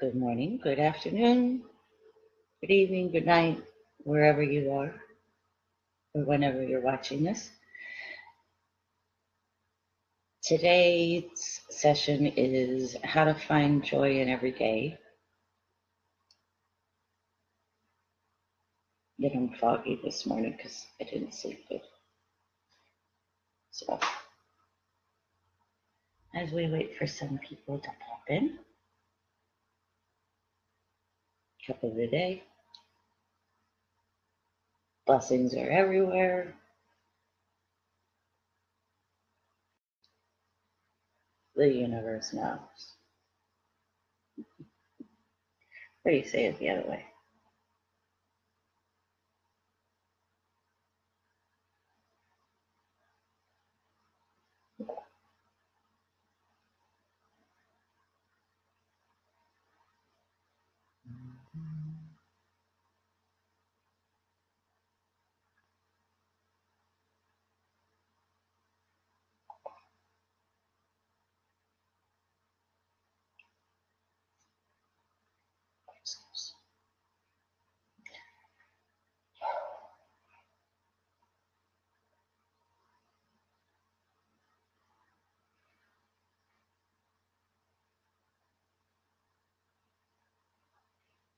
Good morning, good afternoon, good evening, good night, wherever you are, or whenever you're watching this. Today's session is how to find joy in every day. I'm foggy this morning because I didn't sleep good. So, as we wait for some people to pop in, cup of the day. Blessings are everywhere. The universe knows. Or you say it the other way.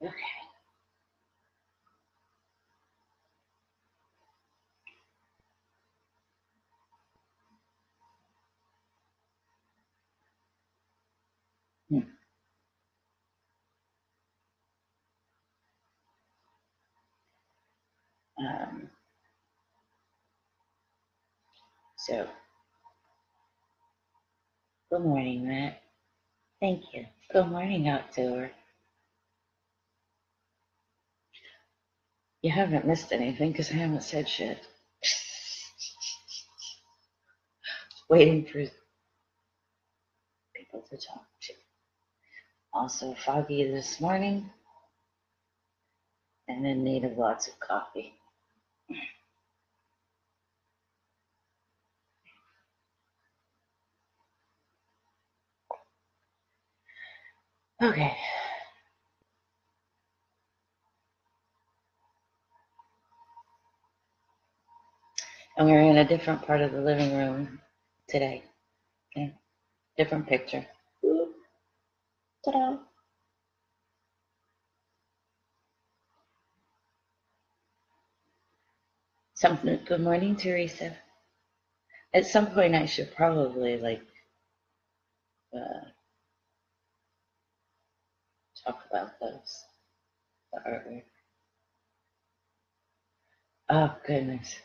Okay. Hmm. Um, so, good morning, Matt. Thank you. Good morning, October. You haven't missed anything because I haven't said shit. Waiting for people to talk to. Also foggy this morning and in need of lots of coffee. Okay. And we're in a different part of the living room today. Okay. Different picture. Ooh, ta-da. Good morning, Teresa. At some point I should probably uh, talk about those. The artwork. Oh goodness.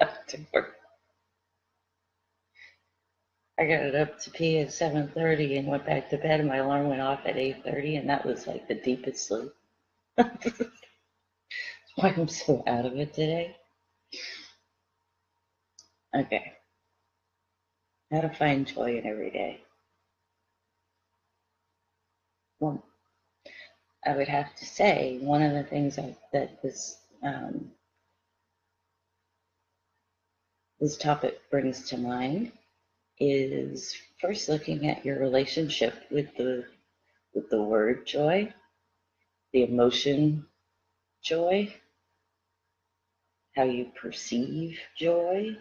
October. I got it up to pee at 7:30 and went back to bed, and my alarm went off at 8:30, and that was like the deepest sleep. That's why I'm so out of it today. Okay, how to find joy in every day. Well, I would have to say one of the things that this topic brings to mind is first looking at your relationship with the word joy, the emotion joy, how you perceive joy.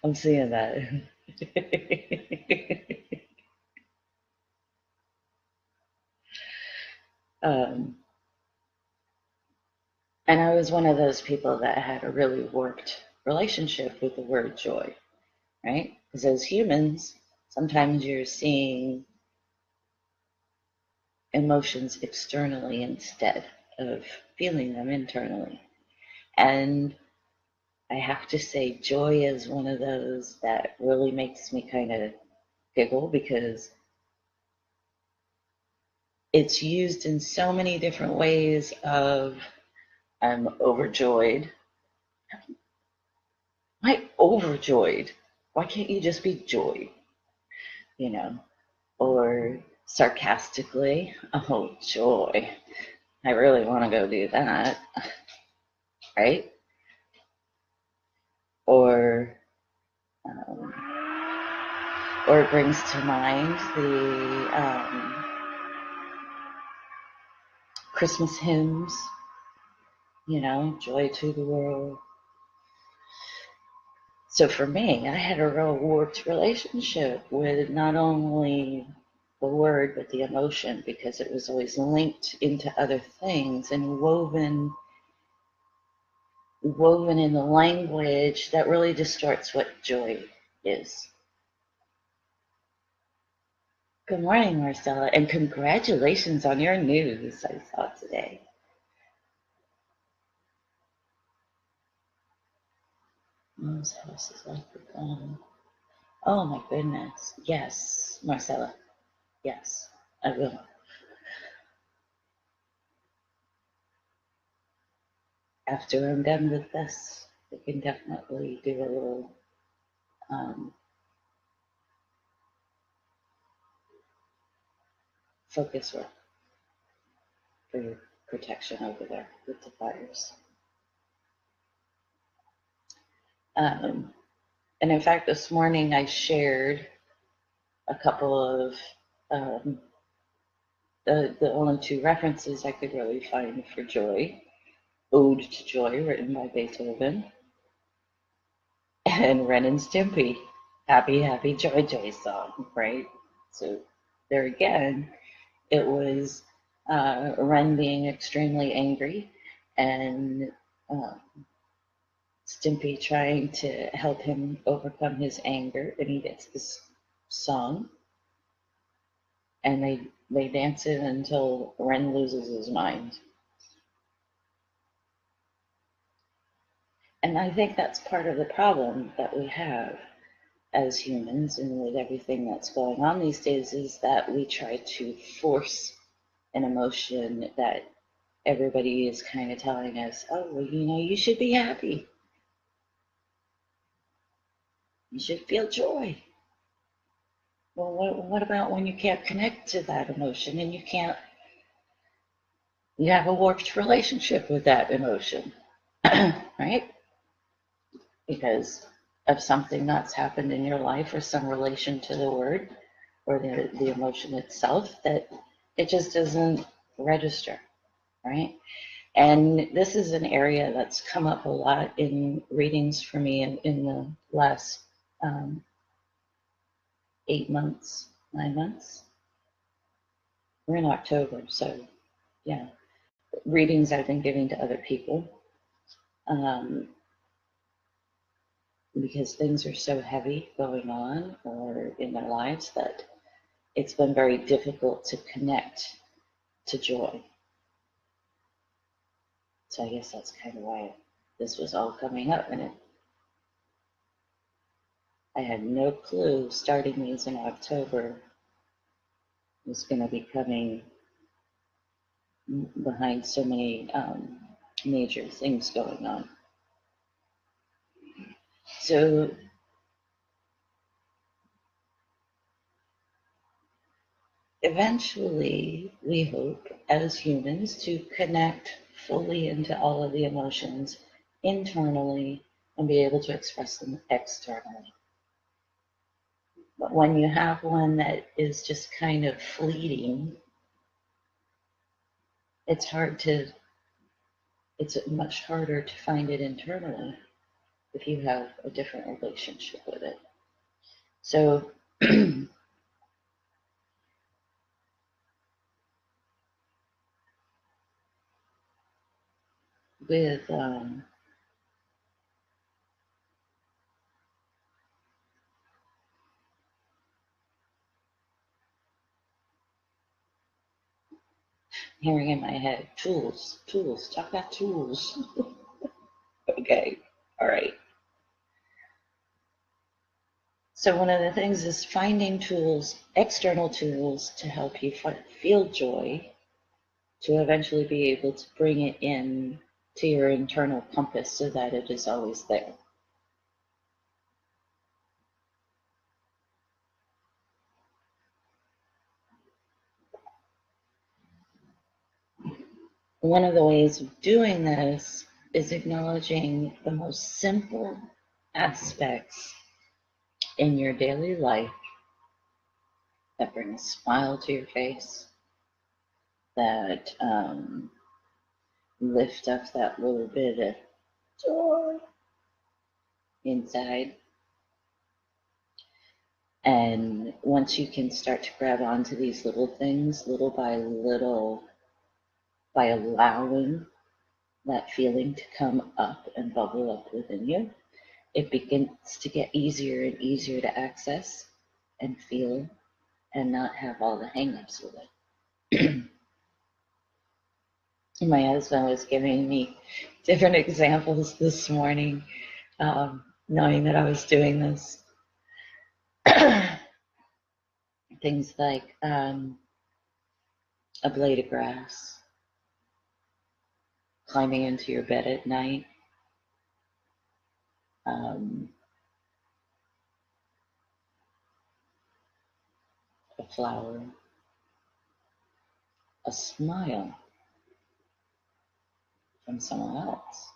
I'm seeing that. um, and I was one of those people that had a really warped relationship with the word joy, right? Because as humans, sometimes you're seeing emotions externally instead of feeling them internally. And I have to say, joy is one of those that really makes me kind of giggle because it's used in so many different ways of I'm overjoyed. Why overjoyed? Why can't you just be joy? You know, or sarcastically, oh joy. I really want to go do that, right? Or Or it brings to mind the Christmas hymns, joy to the world. So for me, I had a real warped relationship with not only the word, but the emotion, because it was always linked into other things and woven in the language that really distorts what joy is. Good morning, Marcella, and congratulations on your news I saw today. Mom's house is likely gone. Oh my goodness. Yes, Marcella. Yes, I will. After I'm done with this, we can definitely do a little focus work for your protection over there with the fires. And in fact, this morning I shared a couple of the only two references I could really find for joy. Ode to Joy, written by Beethoven, and Ren and Stimpy, Happy, Happy, Joy, Joy song, right? So there again, it was Ren being extremely angry and Stimpy trying to help him overcome his anger, and he gets this song, and they dance it until Ren loses his mind. And I think that's part of the problem that we have as humans and with everything that's going on these days, is that we try to force an emotion that everybody is kind of telling us, oh, well, you should be happy. You should feel joy. Well, what about when you can't connect to that emotion and you have a warped relationship with that emotion, right? Because of something that's happened in your life or some relation to the word or the emotion itself that it just doesn't register, right? And this is an area that's come up a lot in readings for me in the last 8 months, 9 months. We're in October, so yeah, readings I've been giving to other people because things are so heavy going on or in their lives that it's been very difficult to connect to joy. So I guess that's kind of why this was all coming up, and I had no clue starting these in October was going to be coming behind so many major things going on. So eventually, we hope as humans to connect fully into all of the emotions internally and be able to express them externally. But when you have one that is just kind of fleeting, it's much harder to find it internally if you have a different relationship with it. So with hearing in my head, tools, talk about tools. Okay, all right. So one of the things is finding tools, external tools, to help you feel joy, to eventually be able to bring it in to your internal compass so that it is always there. One of the ways of doing this is acknowledging the most simple aspects in your daily life that bring a smile to your face, that lift up that little bit of joy inside. And once you can start to grab onto these little things, little by little, by allowing that feeling to come up and bubble up within you, it begins to get easier and easier to access and feel and not have all the hangups with it. My husband was giving me different examples this morning, knowing that I was doing this. Things like a blade of grass, climbing into your bed at night, a flower, a smile from someone else.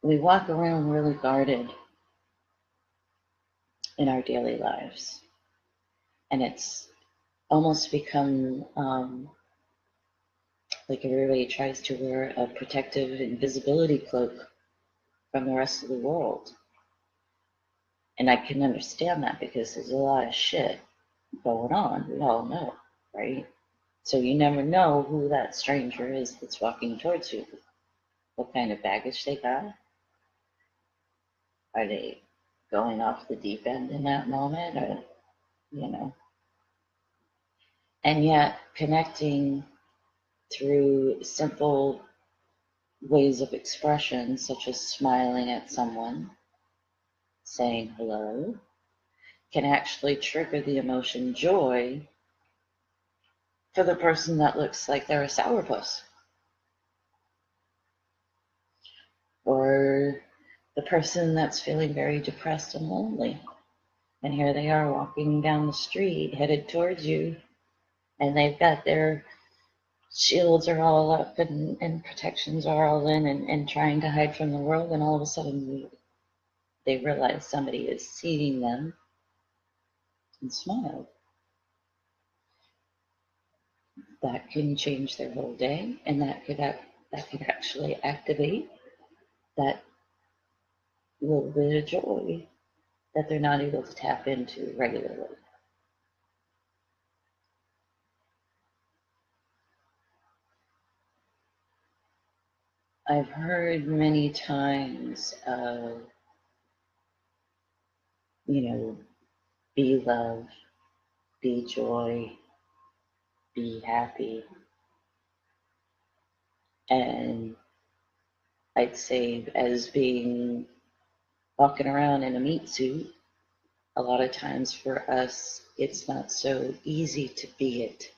We walk around really guarded in our daily lives, and it's almost become like everybody tries to wear a protective invisibility cloak from the rest of the world. And I can understand that because there's a lot of shit going on. We all know, right? So you never know who that stranger is that's walking towards you. What kind of baggage they got? Are they going off the deep end in that moment? Or, you know. And yet connecting through simple ways of expression, such as smiling at someone, saying hello, can actually trigger the emotion joy for the person that looks like they're a sourpuss. Or the person that's feeling very depressed and lonely. And here they are walking down the street headed towards you, and they've got their shields are all up and protections are all in and trying to hide from the world, and all of a sudden they realize somebody is seeing them and smiled. That can change their whole day, and that could actually activate that little bit of joy that they're not able to tap into regularly. I've heard many times of, be love, be joy, be happy. And I'd say, as being walking around in a meat suit, a lot of times for us, it's not so easy to be it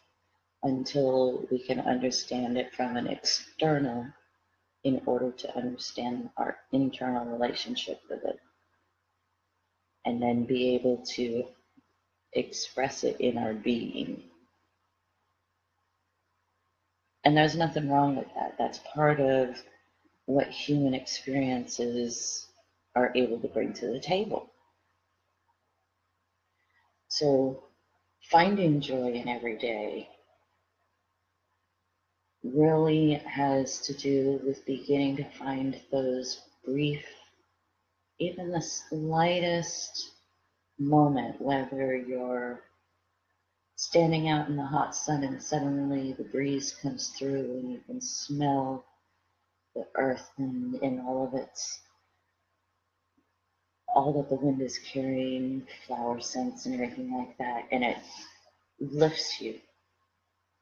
until we can understand it from an external in order to understand our internal relationship with it, and then be able to express it in our being. And there's nothing wrong with that. That's part of what human experiences are able to bring to the table. So finding joy in every day really has to do with beginning to find those brief, even the slightest moment, whether you're standing out in the hot sun and suddenly the breeze comes through and you can smell the earth and all of its, all that the wind is carrying, flower scents and everything like that, and it lifts you,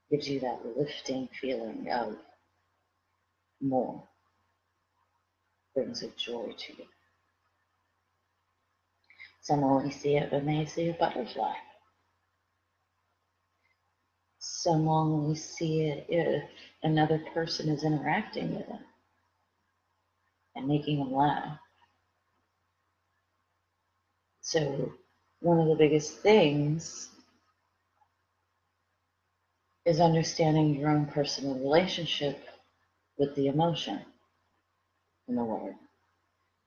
gives you that lifting feeling of more, brings a joy to you. Some only see it when they see a butterfly. Some only see it if another person is interacting with them and making them laugh. So one of the biggest things is understanding your own personal relationship with the emotion in the word.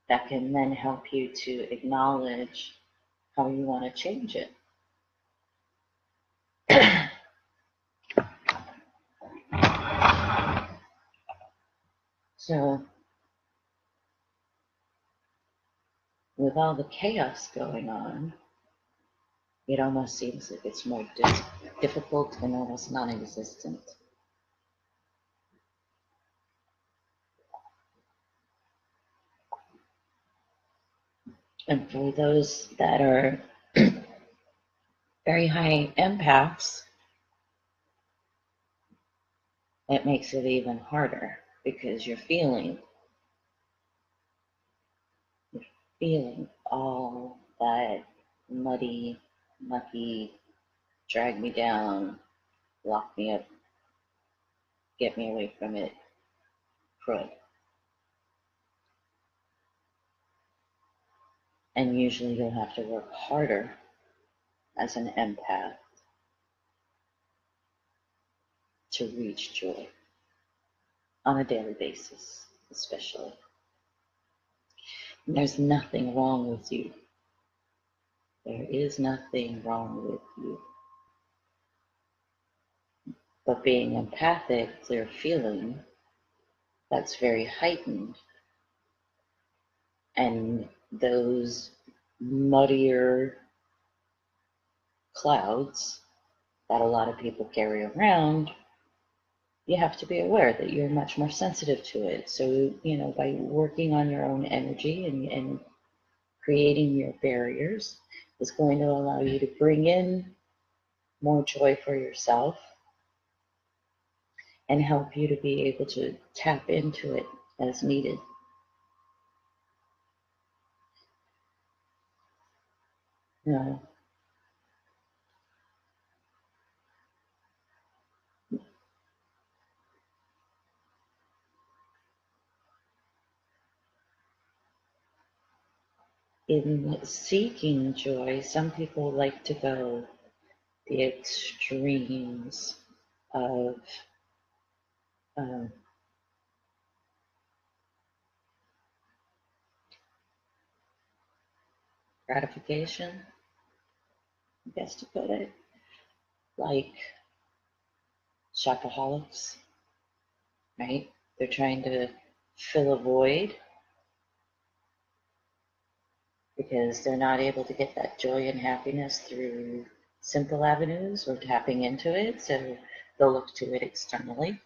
that can then help you to acknowledge how you want to change it. So, with all the chaos going on, it almost seems like it's more difficult and almost non-existent. And for those that are very high empaths, it makes it even harder because you're feeling all that muddy, mucky, drag me down, lock me up, get me away from it crud. And usually you'll have to work harder as an empath to reach joy on a daily basis, especially. And there's nothing wrong with you. There is nothing wrong with you. But being empathic, clear feeling, that's very heightened. And those muddier clouds that a lot of people carry around, you have to be aware that you're much more sensitive to it. So, by working on your own energy and creating your barriers is going to allow you to bring in more joy for yourself and help you to be able to tap into it as needed. In seeking joy, some people like to go the extremes of gratification, I guess to put it, like shopaholics, right? They're trying to fill a void because they're not able to get that joy and happiness through simple avenues or tapping into it, so they'll look to it externally.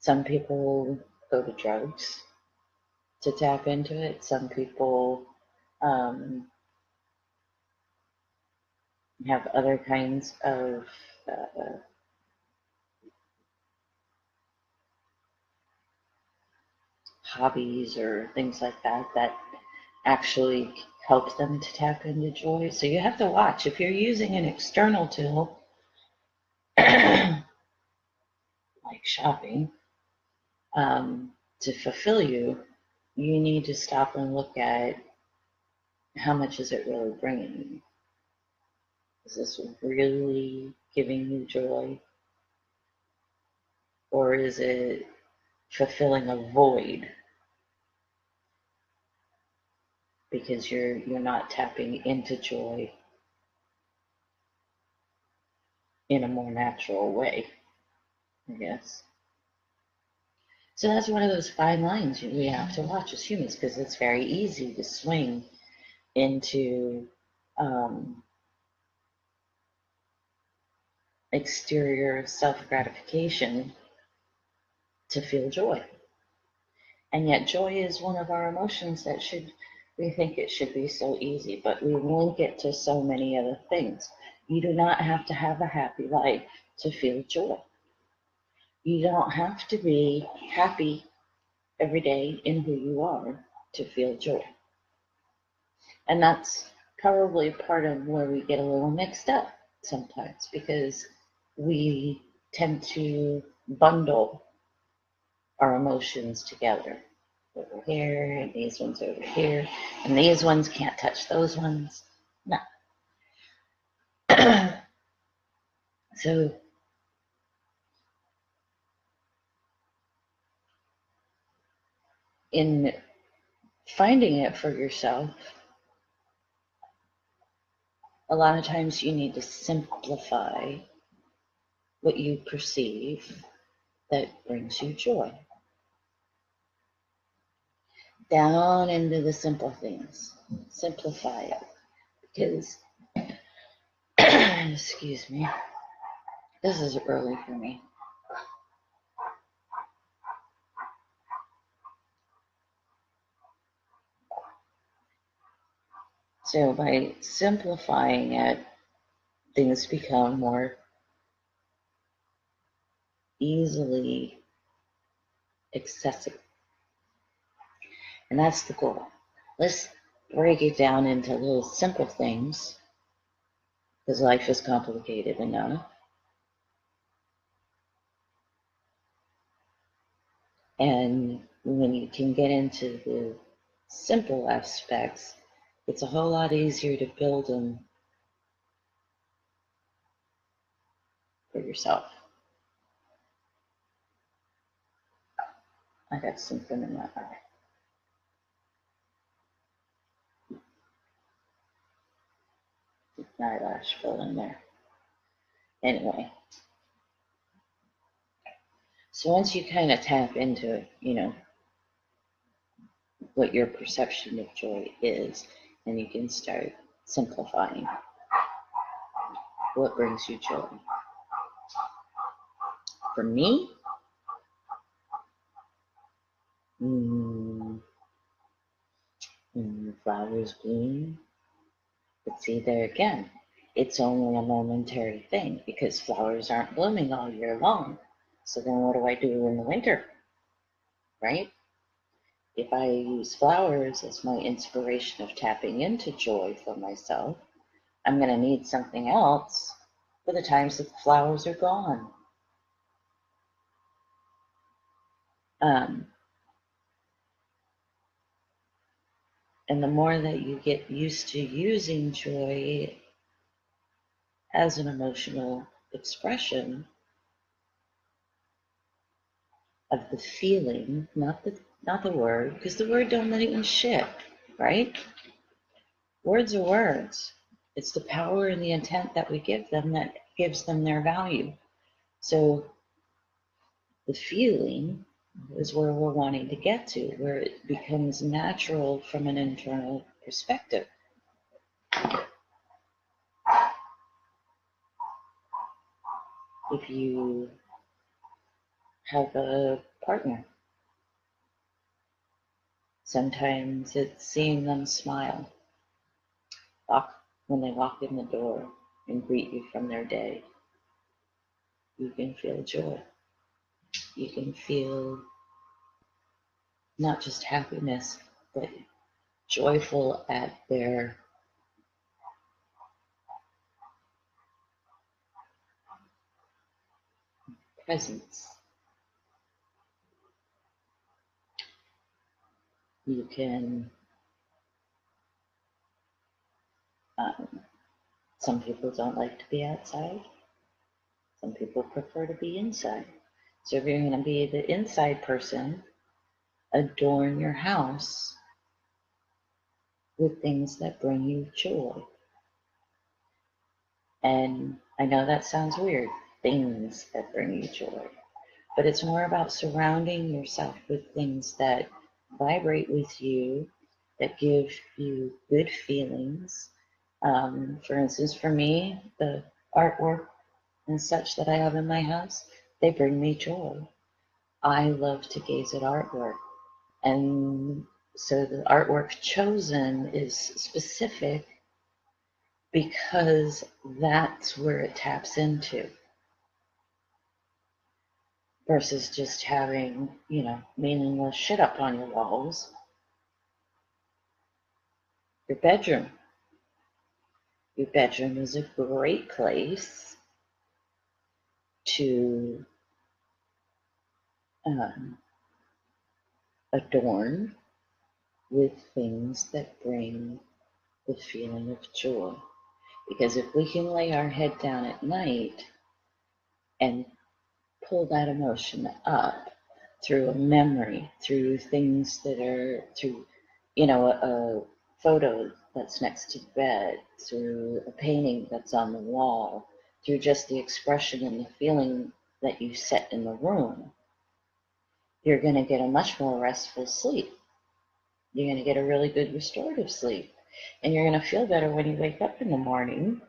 Some people go to drugs to tap into it. Some people have other kinds of hobbies or things like that actually help them to tap into joy. So you have to watch. If you're using an external tool, like shopping, to fulfill you, you need to stop and look at how much is it really bringing you. Is this really giving you joy? Or is it fulfilling a void because you're not tapping into joy in a more natural way, I guess. So that's one of those fine lines we have to watch as humans, because it's very easy to swing into exterior self-gratification to feel joy. And yet joy is one of our emotions that we think it should be so easy, but we link it to so many other things. You do not have to have a happy life to feel joy. You don't have to be happy every day in who you are to feel joy. And that's probably part of where we get a little mixed up sometimes, because we tend to bundle our emotions together. Over here, and these ones over here, and these ones can't touch those ones. No. So in finding it for yourself, a lot of times you need to simplify what you perceive that brings you joy. Down into the simple things. Simplify it. Because, excuse me, this is early for me. So by simplifying it, things become more easily accessible. And that's the goal. Let's break it down into little simple things, because life is complicated enough. And when you can get into the simple aspects, it's a whole lot easier to build them for yourself. I got something in my eye. Eyelash fell in there. Anyway, so once you kind of tap into, what your perception of joy is, and you can start simplifying what brings you joy. For me, when the flowers bloom, but see there again, it's only a momentary thing because flowers aren't blooming all year long. So then what do I do in the winter, right? If I use flowers as my inspiration of tapping into joy for myself, I'm going to need something else for the times that the flowers are gone. And the more that you get used to using joy as an emotional expression of the feeling, not the word, because the word don't mean shit, right? Words are words. It's the power and the intent that we give them that gives them their value. So the feeling is where we're wanting to get to, where it becomes natural from an internal perspective. If you have a partner, sometimes it's seeing them smile when they walk in the door and greet you from their day. You can feel joy. You can feel not just happiness, but joyful at their presence. You can, some people don't like to be outside. Some people prefer to be inside. So if you're going to be the inside person, adorn your house with things that bring you joy. And I know that sounds weird, things that bring you joy. But it's more about surrounding yourself with things that vibrate with you, that give you good feelings. For instance, for me, the artwork and such that I have in my house, they bring me joy. I love to gaze at artwork. And so the artwork chosen is specific because that's where it taps into. Versus just having, meaningless shit up on your walls. Your bedroom. Your bedroom is a great place to adorn with things that bring the feeling of joy. Because if we can lay our head down at night and pull that emotion up through a memory, through things that are, through a photo that's next to the bed, through a painting that's on the wall, through just the expression and the feeling that you set in the room, you're going to get a much more restful sleep. You're going to get a really good restorative sleep. And you're going to feel better when you wake up in the morning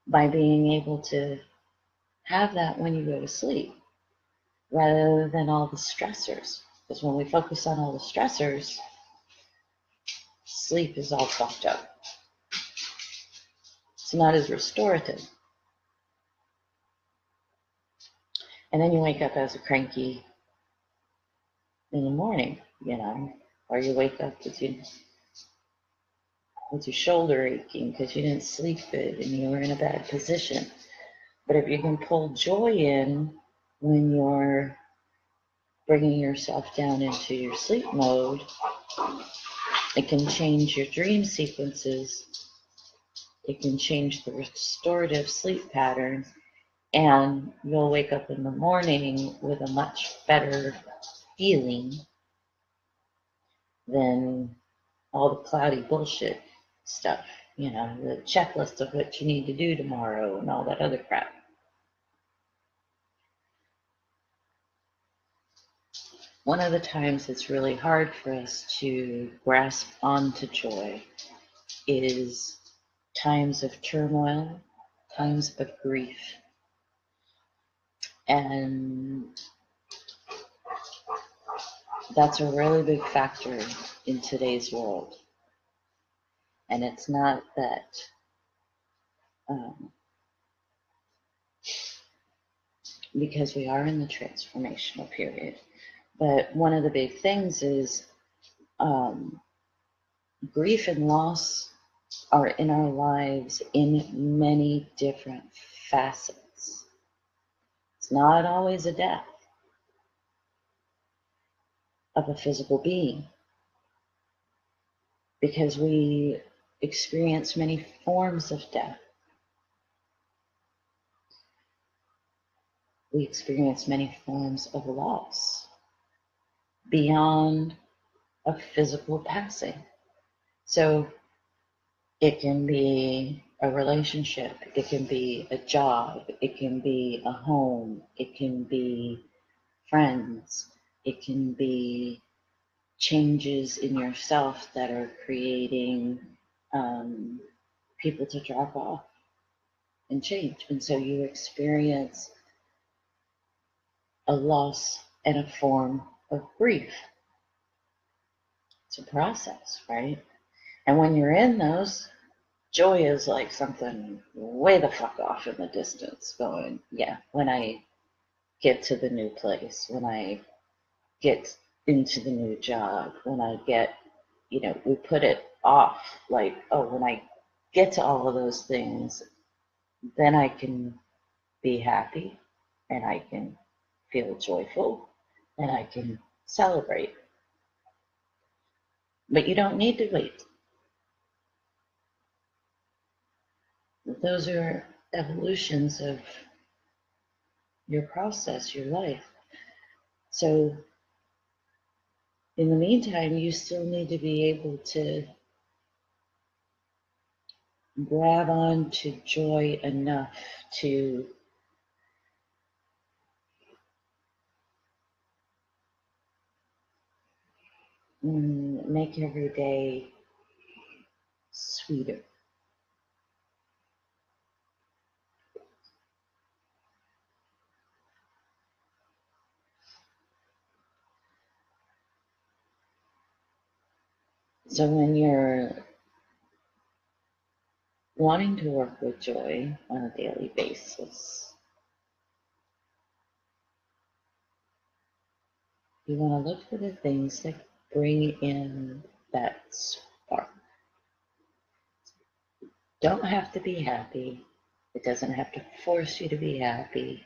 by being able to have that when you go to sleep, rather than all the stressors. Because when we focus on all the stressors, sleep is all fucked up. It's not as restorative. And then you wake up as a cranky in the morning, or you wake up with your shoulder aching because you didn't sleep good and you were in a bad position. But if you can pull joy in when you're bringing yourself down into your sleep mode, it can change your dream sequences. It can change the restorative sleep patterns, and you'll wake up in the morning with a much better feeling than all the cloudy bullshit stuff, the checklist of what you need to do tomorrow and all that other crap. One of the times it's really hard for us to grasp onto joy is times of turmoil, times of grief. And that's a really big factor in today's world. And it's not that because we are in the transformational period. But one of the big things is grief and loss are in our lives in many different facets. It's not always a death of a physical being, because we experience many forms of death. We experience many forms of loss beyond a physical passing. So it can be a relationship, it can be a job, it can be a home, it can be friends, it can be changes in yourself that are creating people to drop off and change. And so you experience a loss and a form of grief. It's a process, right? And when you're in those, joy is like something way the fuck off in the distance going, yeah, when I get to the new place, when I get into the new job, when I get, we put it off like, oh, when I get to all of those things, then I can be happy and I can feel joyful and I can celebrate. But you don't need to wait. Those are evolutions of your process, your life. So in the meantime, you still need to be able to grab on to joy enough to make every day sweeter. So when you're wanting to work with joy on a daily basis, you want to look for the things that bring in that spark. Don't have to be happy. It doesn't have to force you to be happy,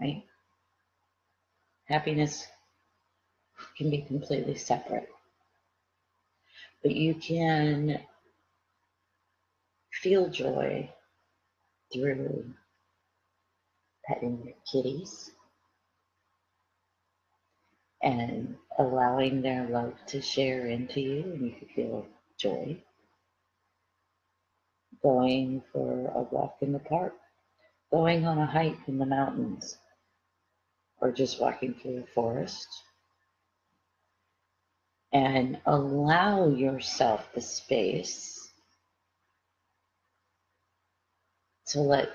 right? Happiness can be completely separate. But you can feel joy through petting your kitties and allowing their love to share into you, and you can feel joy. Going for a walk in the park, going on a hike in the mountains, or just walking through the forest, and allow yourself the space to let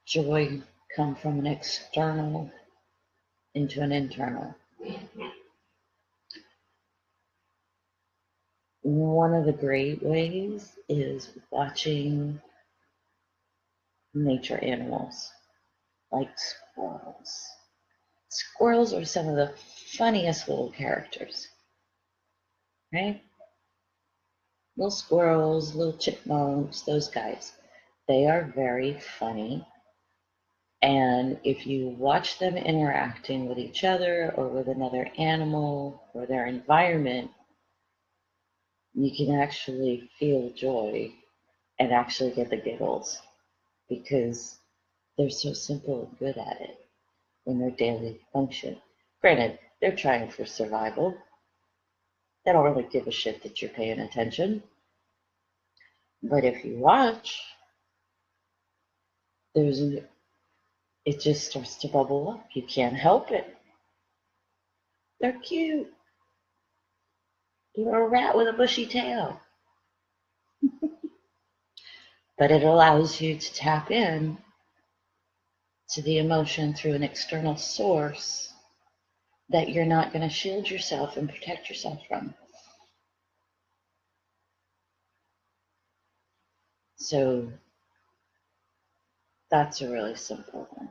joy come from an external into an internal. One of the great ways is watching nature animals like squirrels. Squirrels are some of the funniest little characters, right? Little squirrels, little chipmunks, those guys. They are very funny. And if you watch them interacting with each other or with another animal or their environment, you can actually feel joy and actually get the giggles because they're so simple and good at it in their daily function. Granted, they're trying for survival. They don't really give a shit that you're paying attention. But if you watch, it just starts to bubble up. You can't help it. They're cute. You're a rat with a bushy tail. But it allows you to tap in to the emotion through an external source that you're not going to shield yourself and protect yourself from. So that's a really simple one.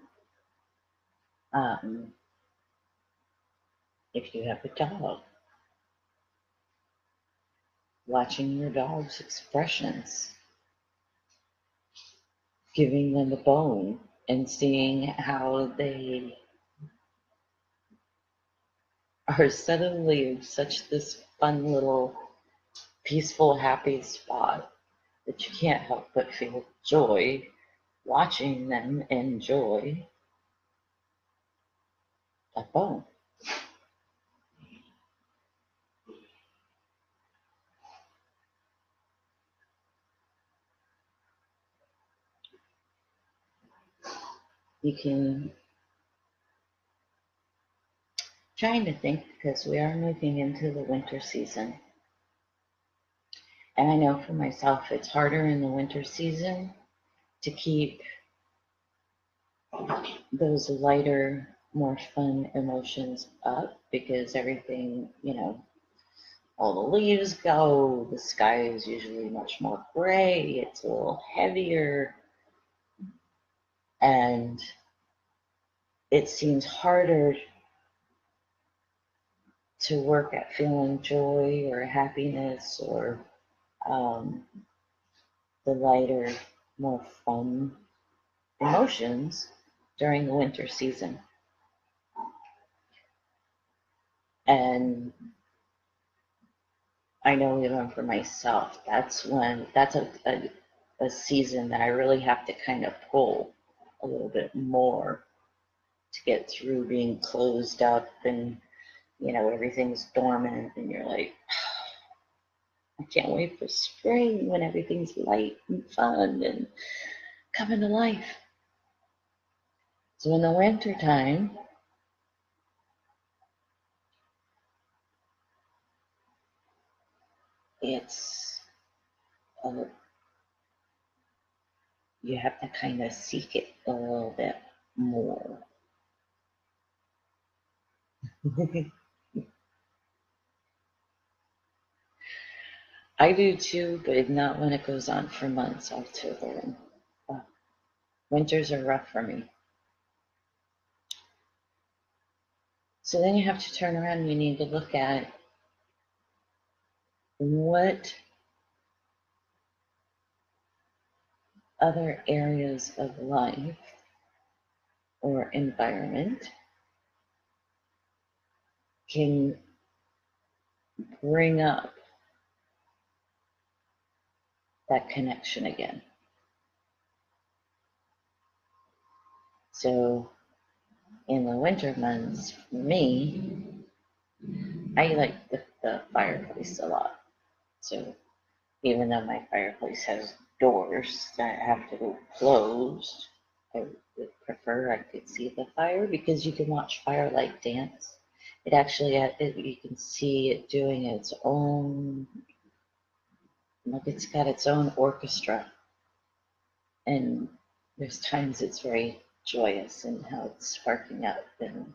If you have a dog, watching your dog's expressions, giving them a bone and seeing how they are suddenly in such this fun little peaceful, happy spot that you can't help but feel joy watching them enjoy that bone. You can trying to think because we are moving into the winter season. And I know for myself it's harder in the winter season to keep those lighter, more fun emotions up because everything, all the leaves go, the sky is usually much more gray, it's a little heavier, and it seems harder to work at feeling joy or happiness or the lighter, more fun emotions during the winter season. And I know even for myself, that's a season that I really have to kind of pull a little bit more to get through being closed up and everything's dormant and you're like, I can't wait for spring when everything's light and fun and coming to life. So in the winter time, it's you have to kind of seek it a little bit more. I do too, but not when it goes on for months. October. Winters are rough for me. So then you have to turn around and you need to look at what other areas of life or environment can bring up that connection again. So in the winter months, for me, I like the fireplace a lot. So even though my fireplace has doors that have to go closed, I would prefer I could see the fire because you can watch firelight dance. It actually, you can see it doing its own, like it's got its own orchestra. And there's times it's very joyous in how it's sparking up and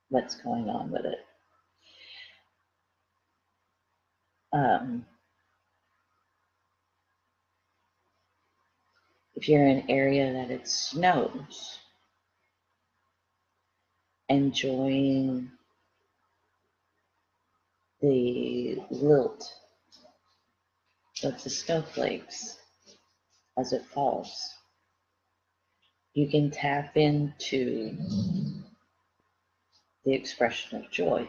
what's going on with it. Um, if you're in an area that it snows, enjoying the lilt of the snowflakes as it falls, you can tap into the expression of joy.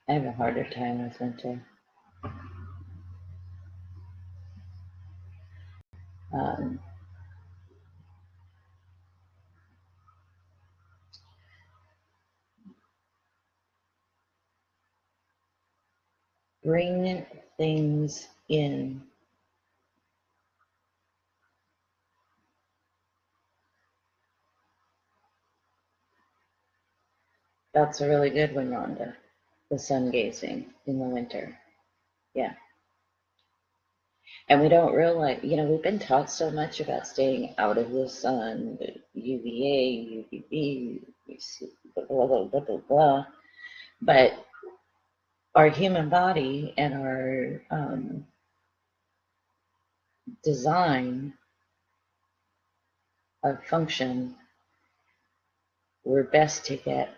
I have a harder time with winter. Um, bring things in. That's a really good one, Rhonda. The sun gazing in the winter. Yeah. And we don't realize, we've been taught so much about staying out of the sun, the UVA, UVB, blah, blah, blah, blah, blah. But our human body and our design of function, we're best to get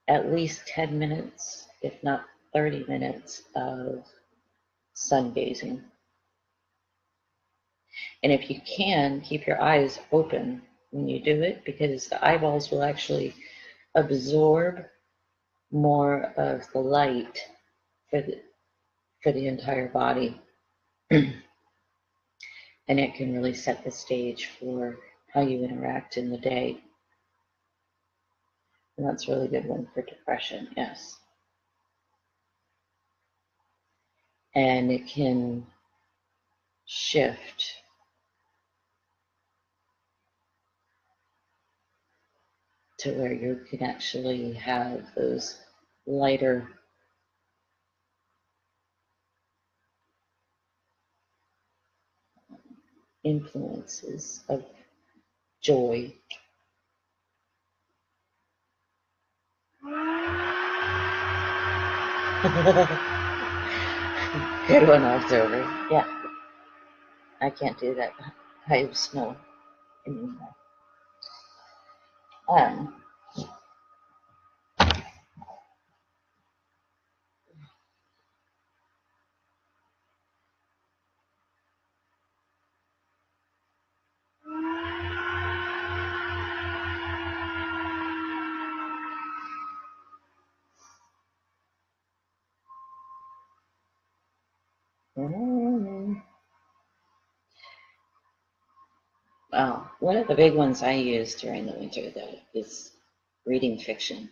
at least 10 minutes, if not 30 minutes of sun gazing. And if you can, keep your eyes open when you do it because the eyeballs will actually absorb more of the light for the entire body. And it can really set the stage for how you interact in the day. And that's a really good one for depression, yes. And it can shift to where you can actually have those lighter influences of joy. Good one, October. Yeah, I can't do that high of snow anymore. Um, well, one of the big ones I use during the winter, though, is reading fiction.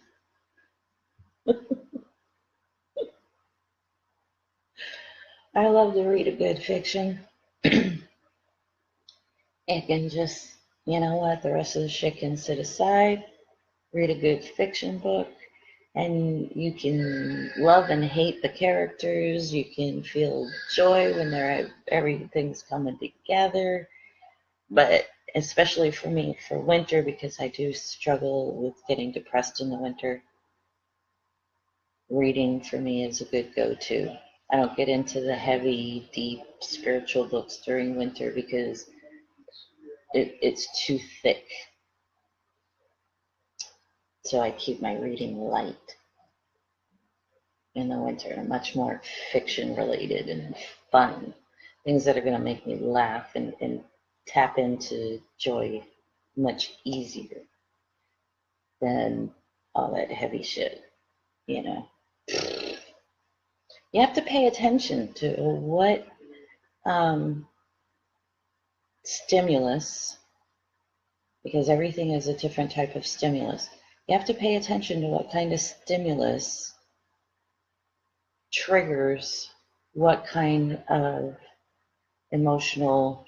I love to read a good fiction. It can just, the rest of the shit can sit aside, read a good fiction book, and you can love and hate the characters. You can feel joy when everything's coming together. But especially for me, for winter, because I do struggle with getting depressed in the winter, reading for me is a good go-to. I don't get into the heavy, deep spiritual books during winter because it's too thick. So I keep my reading light in the winter, much more fiction related and fun. Things that are going to make me laugh and tap into joy much easier than all that heavy shit, you know. You have to pay attention to what stimulus because everything is a different type of stimulus. You have to pay attention to what kind of stimulus triggers what kind of emotional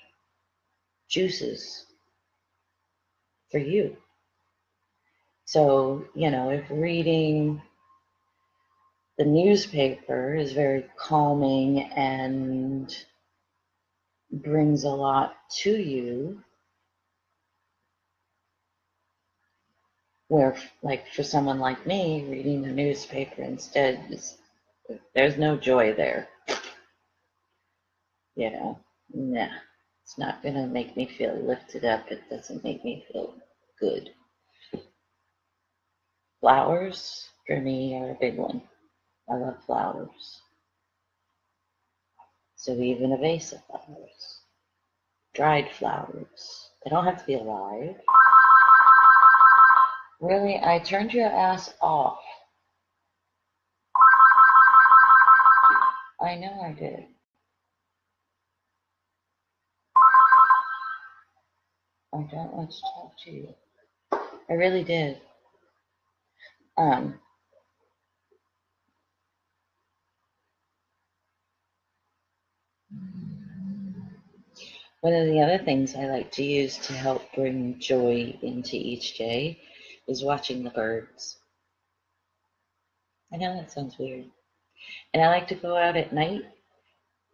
juices for you. So, if reading the newspaper is very calming and brings a lot to you, where, like, for someone like me, reading the newspaper instead, there's no joy there. Nah, it's not gonna make me feel lifted up. It doesn't make me feel good. Flowers, for me, are a big one. I love flowers. So even a vase of flowers. Dried flowers. They don't have to be alive. Really, I turned your ass off. I know I did. I don't want to talk to you. I really did. One of the other things I like to use to help bring joy into each day is watching the birds. I know that sounds weird. And I like to go out at night,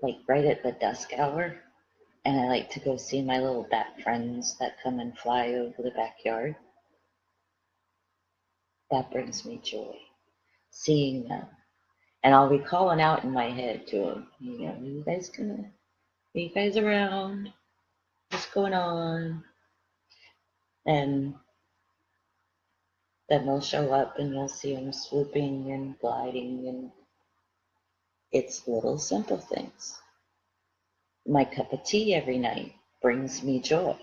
like right at the dusk hour, and I like to go see my little bat friends that come and fly over the backyard. That brings me joy, seeing them. And I'll be calling out in my head to them, are you guys around? What's going on? And then they'll show up and you'll see them swooping and gliding, and it's little simple things. My cup of tea every night brings me joy.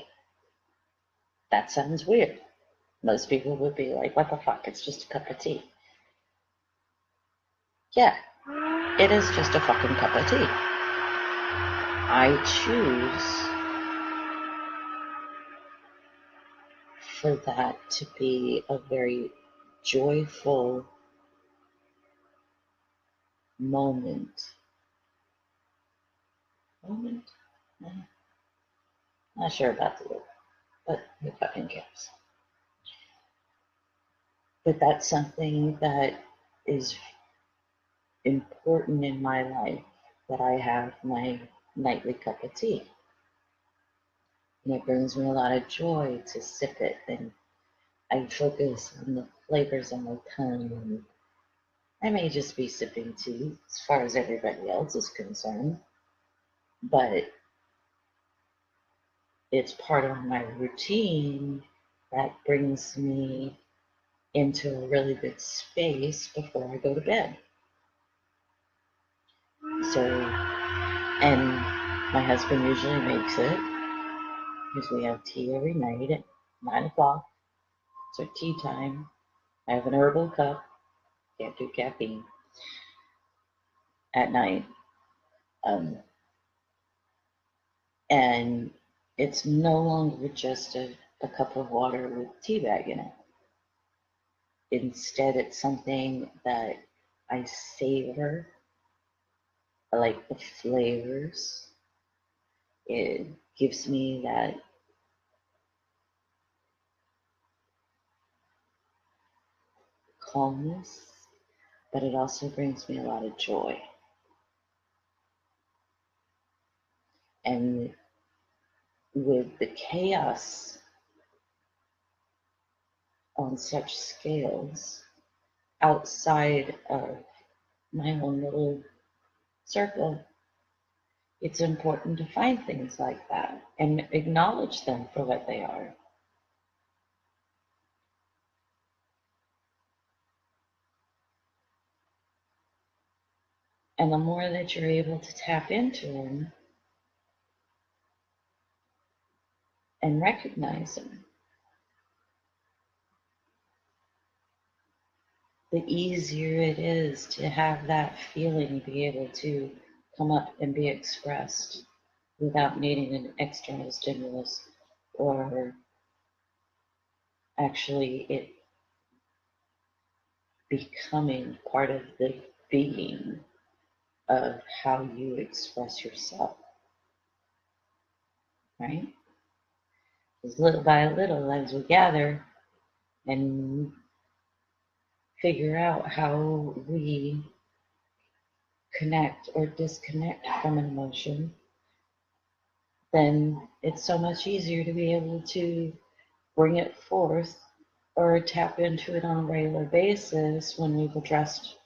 That sounds weird. Most people would be like, what the fuck, it's just a cup of tea. Yeah, it is just a fucking cup of tea. I choose for that to be a very joyful moment. Not sure about the word, but who fucking cares? But that's something that is important in my life, that I have my nightly cup of tea. And it brings me a lot of joy to sip it, and I focus on the flavors on my tongue. And I may just be sipping tea as far as everybody else is concerned, but it's part of my routine that brings me into a really good space before I go to bed. So, and my husband usually makes it, because we have tea every night at 9 o'clock. So tea time. I have an herbal cup. Can't do caffeine at night. And it's no longer just a cup of water with tea bag in it. Instead, it's something that I savor. I like the flavors. It gives me that calmness, but it also brings me a lot of joy. And with the chaos on such scales outside of my own little circle, it's important to find things like that and acknowledge them for what they are. And the more that you're able to tap into them and recognize them, the easier it is to have that feeling be able to come up and be expressed without needing an external stimulus or actually it becoming part of the being of how you express yourself, right? Because little by little, as we gather and figure out how we connect or disconnect from an emotion, then it's so much easier to be able to bring it forth or tap into it on a regular basis when we've addressed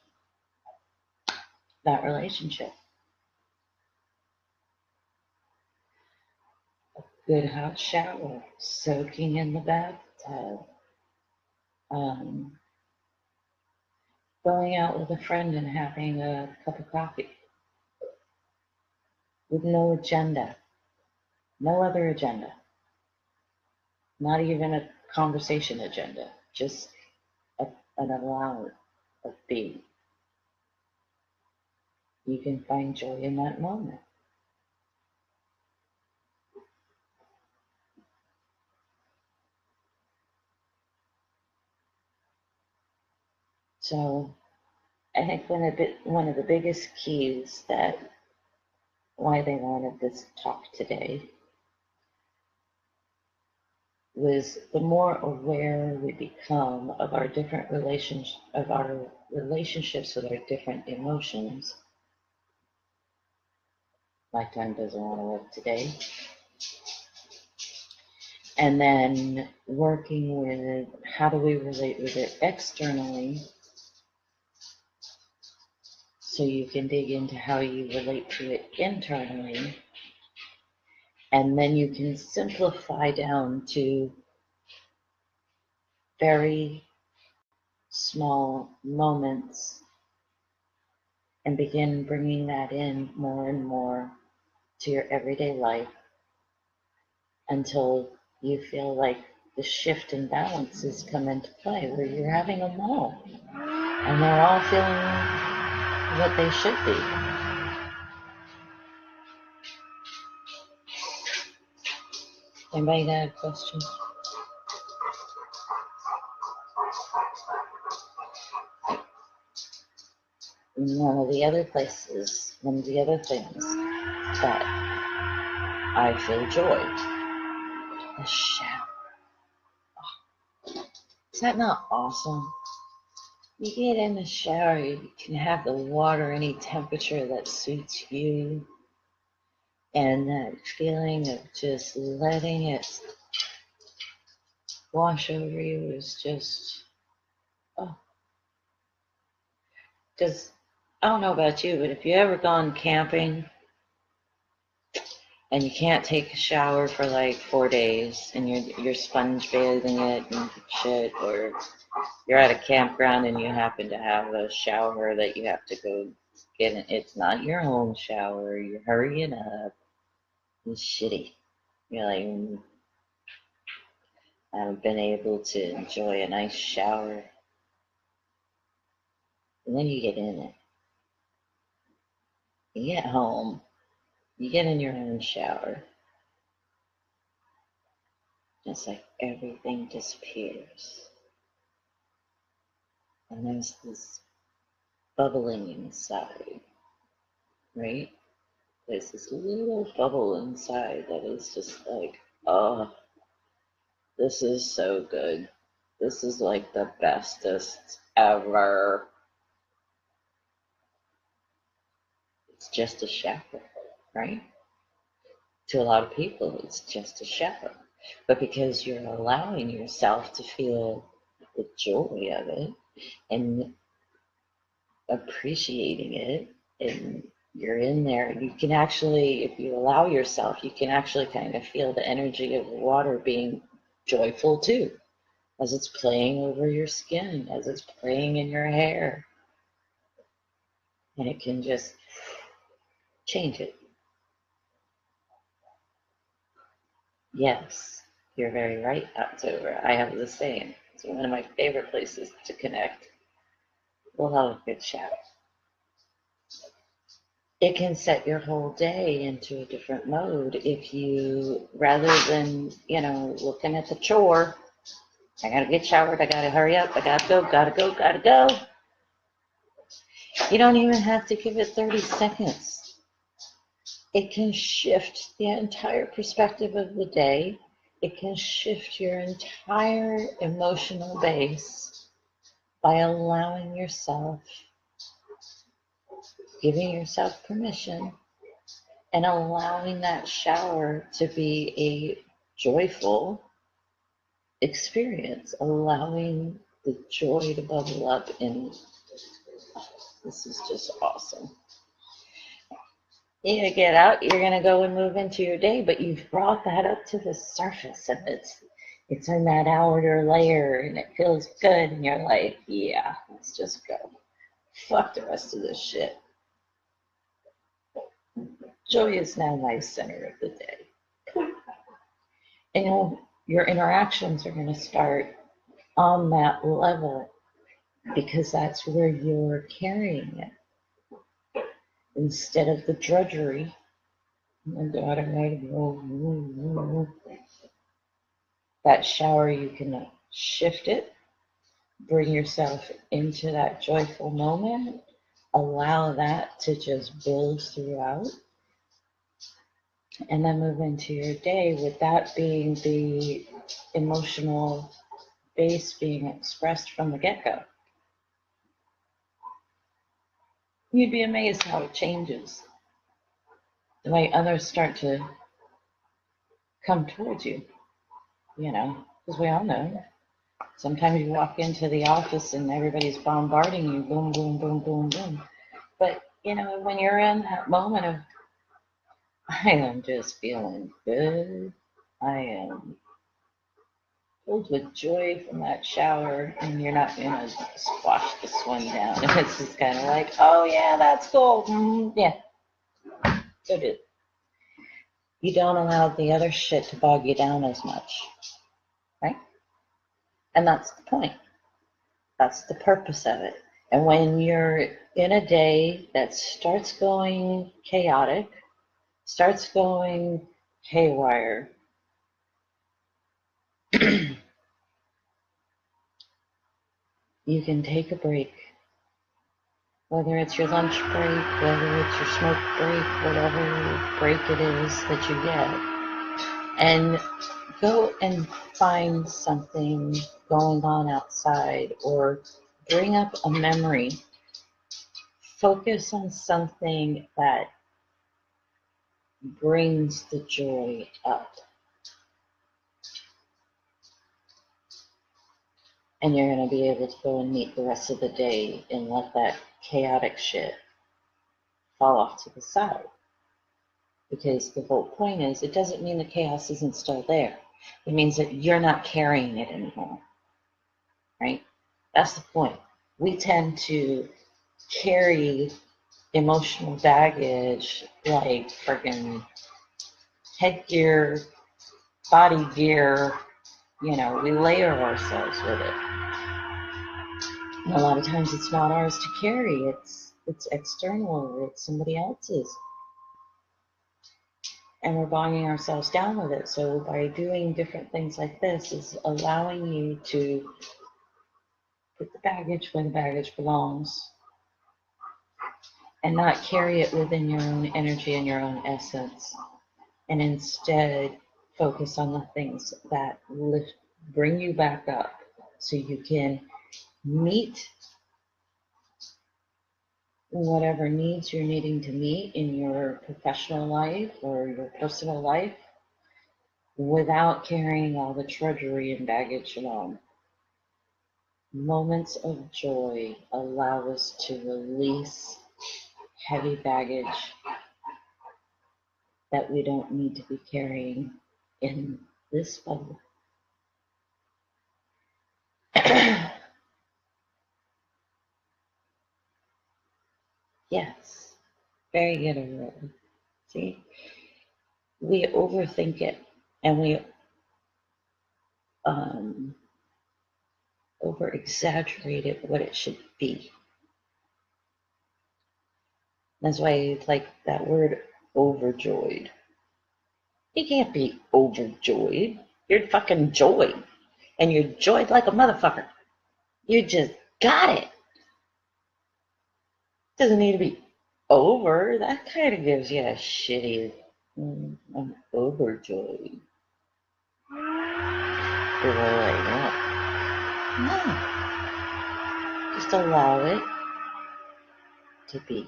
that relationship. Good hot shower, soaking in the bathtub, um, going out with a friend and having a cup of coffee with no agenda, no other agenda, not even a conversation agenda, just an allowance of being. You can find joy in that moment. So I think one of the biggest keys that why they wanted this talk today was the more aware we become of our different relations of our relationships with our different emotions. Lifetime doesn't want to work today. And then working with how do we relate with it externally, so you can dig into how you relate to it internally, and then you can simplify down to very small moments and begin bringing that in more and more to your everyday life until you feel like the shift in balances come into play where you're having them all and they're all feeling what they should be. Anybody got a question? One of the other things that I feel joy, the shower. Is that not awesome? You get in the shower, you can have the water any temperature that suits you, and that feeling of just letting it wash over you is just, oh, because I don't know about you, but if you ever gone camping and you can't take a shower for like 4 days and you're sponge bathing it and shit, or you're at a campground and you happen to have a shower that you have to go get in, it's not your own shower, you're hurrying up, it's shitty. You're like, I haven't been able to enjoy a nice shower. And then you get in it. You get home, you get in your own shower. It's like everything disappears. And there's this bubbling inside, right? There's this little bubble inside that is just like, oh, this is so good. This is like the bestest ever. It's just a shower, right? To a lot of people, it's just a shower. But because you're allowing yourself to feel the joy of it and appreciating it, and you're in there, you can actually, if you allow yourself, you can actually kind of feel the energy of the water being joyful too, as it's playing over your skin, as it's playing in your hair. And it can just change it. Yes, you're very right, October. I have the same. It's one of my favorite places to connect. We'll have a good shower. It can set your whole day into a different mode if you, rather than, looking at the chore, I gotta get showered, I gotta hurry up, I gotta go, gotta go, gotta go. You don't even have to give it 30 seconds. It can shift the entire perspective of the day. It can shift your entire emotional base by allowing yourself, giving yourself permission, and allowing that shower to be a joyful experience, allowing the joy to bubble up. And this is just awesome. You're gonna get out, you're gonna go and move into your day, but you've brought that up to the surface, and it's in that outer layer, and it feels good, and you're like, yeah, let's just go. Fuck the rest of this shit. Joy is now my center of the day. And your interactions are going to start on that level because that's where you're carrying it instead of the drudgery. Oh God, I might go. That shower, you can shift it, bring yourself into that joyful moment, allow that to just build throughout, and then move into your day with that being the emotional base being expressed from the get-go. You'd be amazed how it changes. The way others start to come towards you, because we all know. Sometimes you walk into the office and everybody's bombarding you, boom, boom, boom, boom, boom. But, when you're in that moment of, I am just feeling good, I am filled with joy from that shower, and you're not going to squash this one down. It's just kind of like, oh, yeah, that's cool. Yeah, so do. You don't allow the other shit to bog you down as much, right? And that's the point. That's the purpose of it. And when you're in a day that starts going chaotic, starts going haywire, you can take a break. Whether it's your lunch break, whether it's your smoke break, whatever break it is that you get. And go and find something going on outside or bring up a memory. Focus on something that brings the joy up. And you're going to be able to go and meet the rest of the day and let that chaotic shit fall off to the side. Because the whole point is, it doesn't mean the chaos isn't still there. It means that you're not carrying it anymore. Right? That's the point. We tend to carry emotional baggage like friggin' headgear, body gear, we layer ourselves with it. And a lot of times it's not ours to carry, it's external, or it's somebody else's. And we're bogging ourselves down with it. So by doing different things like this is allowing you to put the baggage where the baggage belongs and not carry it within your own energy and your own essence. And instead focus on the things that bring you back up so you can meet whatever needs you're needing to meet in your professional life or your personal life without carrying all the drudgery and baggage along. Moments of joy allow us to release heavy baggage that we don't need to be carrying in this bubble. Yes, very good, Aurora. See, we overthink it and we over exaggerate it what it should be. That's why it's like that word overjoyed. You can't be overjoyed. You're fucking joy. and you're joyed like a motherfucker. You just got it. Doesn't need to be over. That kind of gives you a shitty, I'm overjoyed. People are like, no. Just allow it to be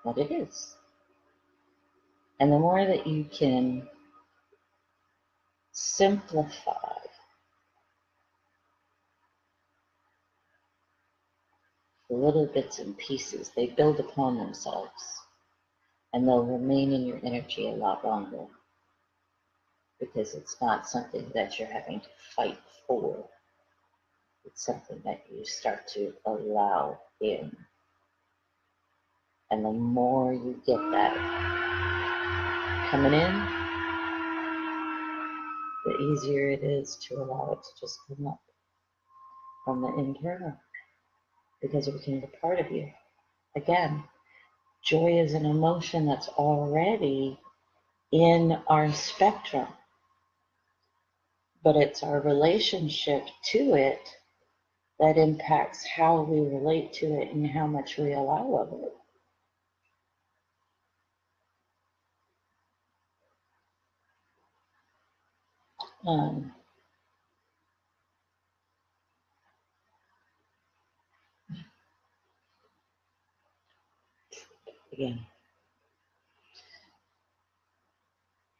what it is. And the more that you can simplify the little bits and pieces, they build upon themselves. And they'll remain in your energy a lot longer because it's not something that you're having to fight for. It's something that you start to allow in. And the more you get that coming in, the easier it is to allow it to just come up from the internal because it becomes a part of you. Again, joy is an emotion that's already in our spectrum, but it's our relationship to it that impacts how we relate to it and how much we allow of it. Again,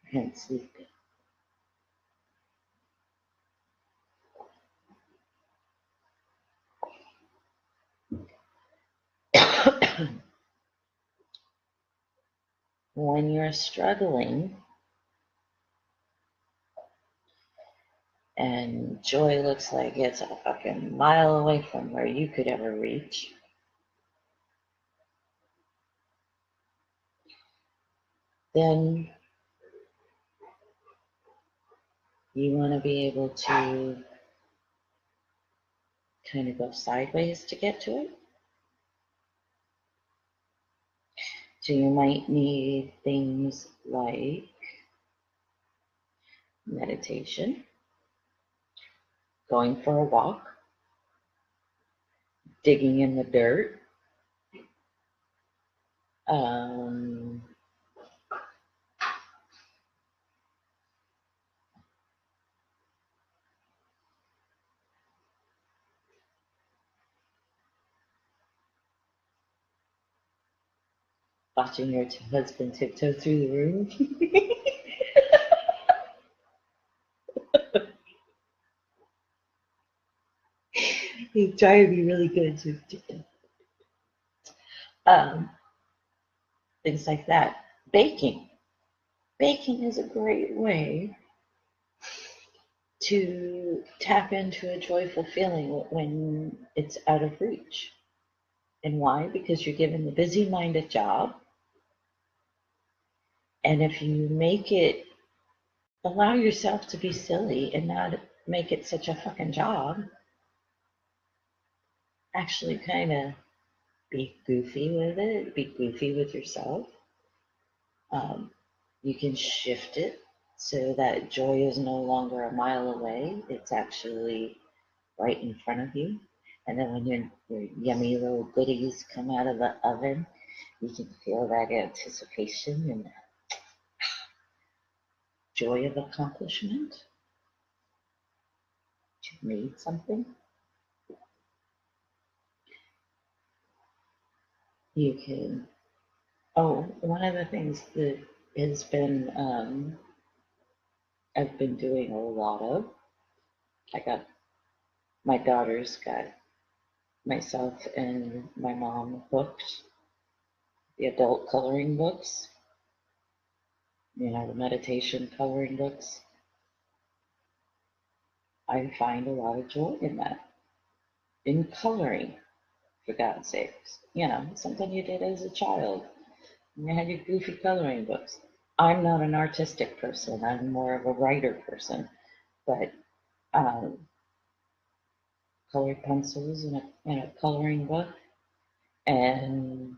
I can't sleep. When you're struggling and joy looks like it's a fucking mile away from where you could ever reach, then you want to be able to kind of go sideways to get to it. So you might need things like meditation, going for a walk, digging in the dirt, watching your husband tiptoe through the room. He's trying to be really good to things like that. Baking. Baking is a great way to tap into a joyful feeling when it's out of reach. And why? Because you're giving the busy mind a job. And if you make it, allow yourself to be silly and not make it such a fucking job, actually kind of be goofy with it, be goofy with yourself. You can shift it so that joy is no longer a mile away. It's actually right in front of you. And then when your yummy little goodies come out of the oven, you can feel that anticipation and joy of accomplishment. You've made something. You can, one of the things that has been, I've been doing a lot of, my daughter's got myself and my mom books, the adult coloring books, the meditation coloring books. I find a lot of joy in that, in coloring, for God's sakes. Something you did as a child. You had your goofy coloring books. I'm not an artistic person. I'm more of a writer person. But colored pencils in a coloring book, and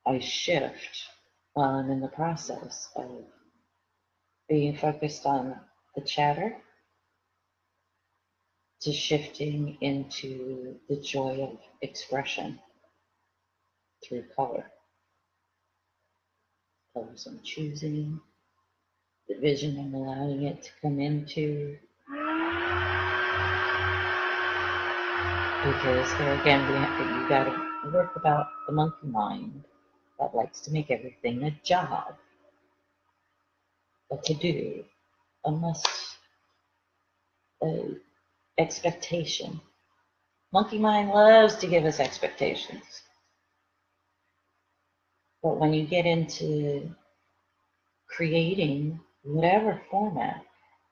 I shift in the process of being focused on the chatter to shifting into the joy of expression through color. Colors I'm choosing, the vision I'm allowing it to come into. Because there again, you got to work about the monkey mind that likes to make everything a job, a to-do, a must, a expectation. Monkey mind loves to give us expectations. But when you get into creating whatever format,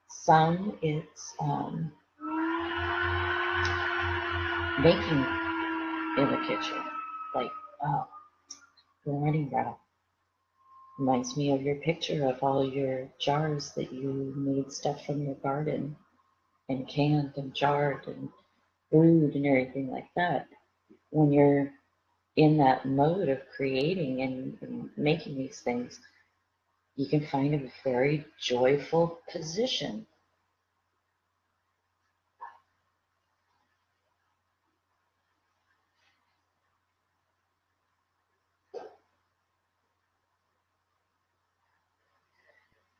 some it's making in the kitchen, like morning wrap. Reminds me of your picture of all your jars that you made stuff from your garden and canned and jarred and brewed and everything like that. When you're in that mode of creating and making these things, you can find a very joyful position.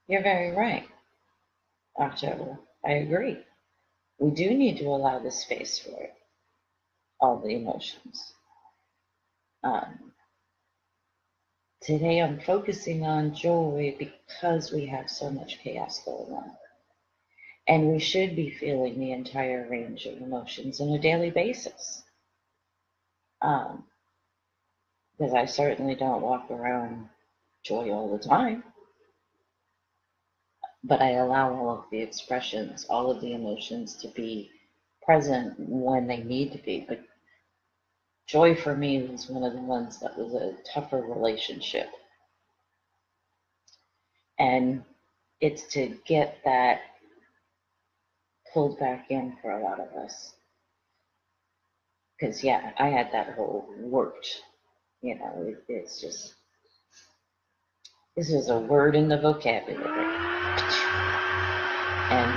You're very right, October. I agree. We do need to allow the space for it, all the emotions. Today I'm focusing on joy because we have so much chaos going on. And we should be feeling the entire range of emotions on a daily basis. Because I certainly don't walk around joy all the time. But I allow all of the expressions, all of the emotions to be present when they need to be. But joy for me was one of the ones that was a tougher relationship. And it's to get that pulled back in for a lot of us. Because, yeah, I had that whole worked, it's just, this is a word in the vocabulary. And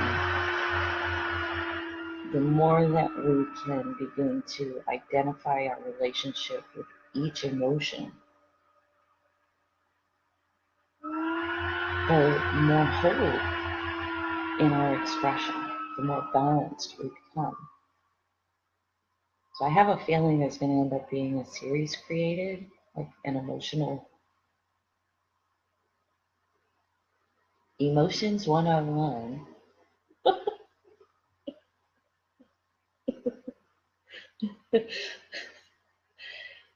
the more that we can begin to identify our relationship with each emotion, the more whole in our expression, the more balanced we become. So I have a feeling there's going to end up being a series created, like an Emotions 101.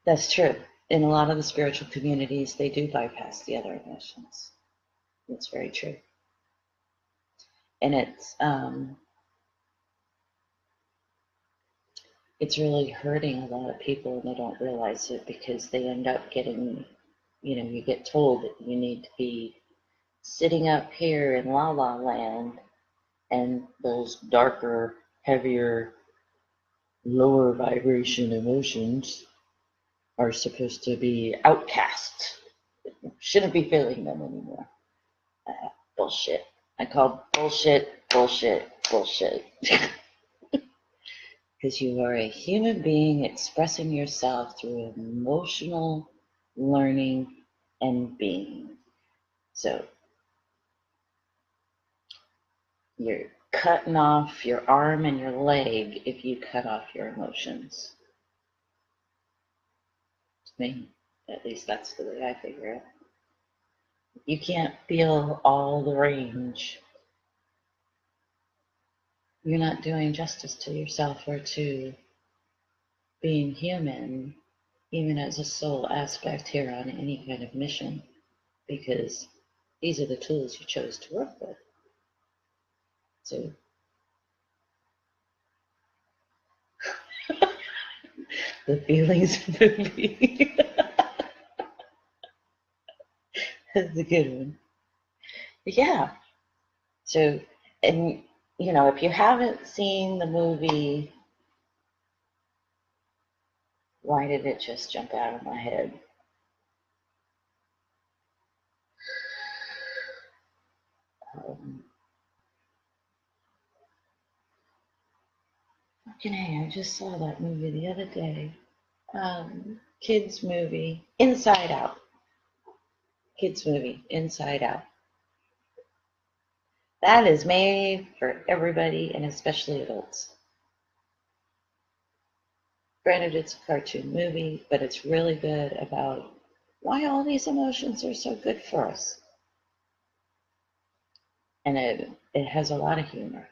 That's true. In a lot of the spiritual communities, they do bypass the other emotions. It's very true. And it's really hurting a lot of people, and they don't realize it because they end up getting, you get told that you need to be sitting up here in La La Land, and those darker, heavier, lower vibration emotions are supposed to be outcast. Shouldn't be feeling them anymore. Bullshit. I call bullshit, bullshit, bullshit. Because you are a human being expressing yourself through emotional learning and being. So you're cutting off your arm and your leg if you cut off your emotions. To me, at least that's the way I figure it. You can't feel all the range. You're not doing justice to yourself or to being human, even as a soul aspect here on any kind of mission, because these are the tools you chose to work with. So the feelings movie is a good one. But yeah. So, and if you haven't seen the movie, why did it just jump out of my head? Um, And hey, I just saw that movie the other day. Kids movie, Inside Out. Kids movie, Inside Out. That is made for everybody and especially adults. Granted, it's a cartoon movie, but it's really good about why all these emotions are so good for us. And it has a lot of humor.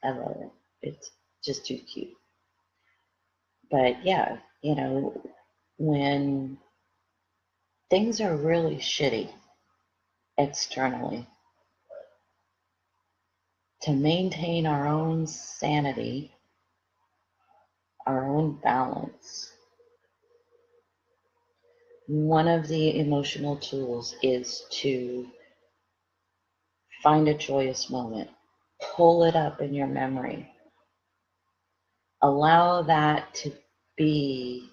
I love it. It's just too cute. But yeah, when things are really shitty externally, to maintain our own sanity, our own balance, one of the emotional tools is to find a joyous moment, pull it up in your memory, allow that to be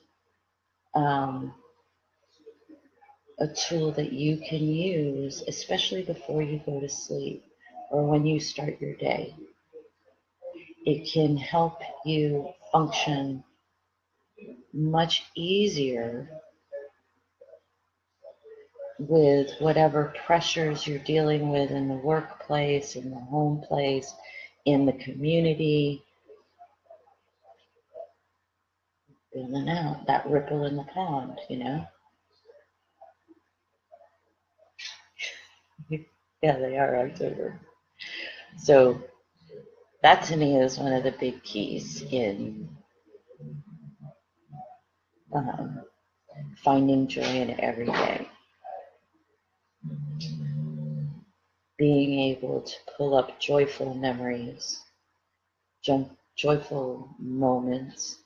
a tool that you can use, especially before you go to sleep or when you start your day. It can help you function much easier with whatever pressures you're dealing with in the workplace, in the home place, in the community. Feeling out that ripple in the pond, Yeah, they are October. So that to me is one of the big keys in um, finding joy in every day. Being able to pull up joyful memories, joyful moments,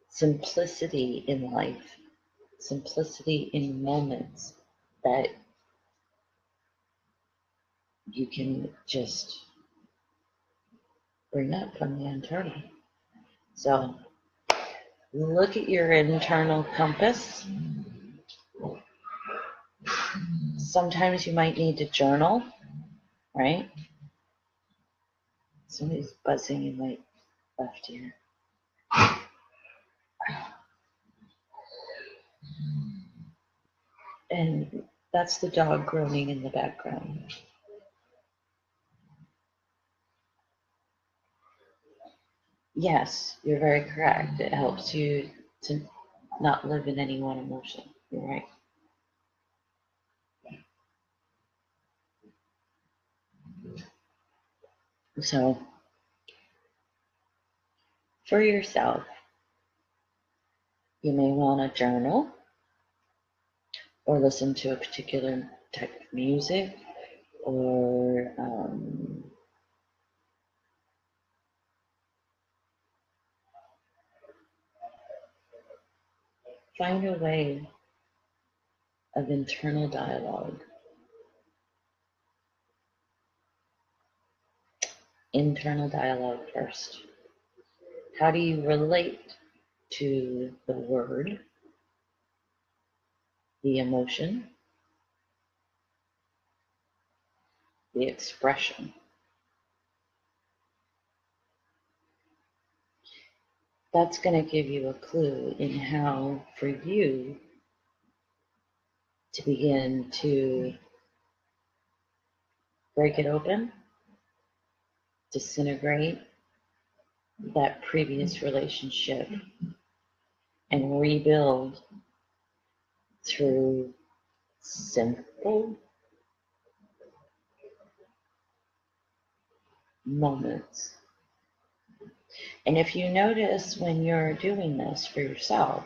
simplicity in life, simplicity in moments that you can just bring up from the internal. So look at your internal compass. Sometimes you might need to journal, right? Somebody's buzzing in my left ear. And that's the dog groaning in the background. Yes, you're very correct. It helps you to not live in any one emotion. You're right. So, for yourself, you may want to journal or listen to a particular type of music or find a way of internal dialogue. Internal dialogue first. How do you relate to the word, the emotion, the expression? That's going to give you a clue in how for you to begin to break it open, disintegrate that previous relationship, and rebuild through simple moments. And if you notice when you're doing this for yourself,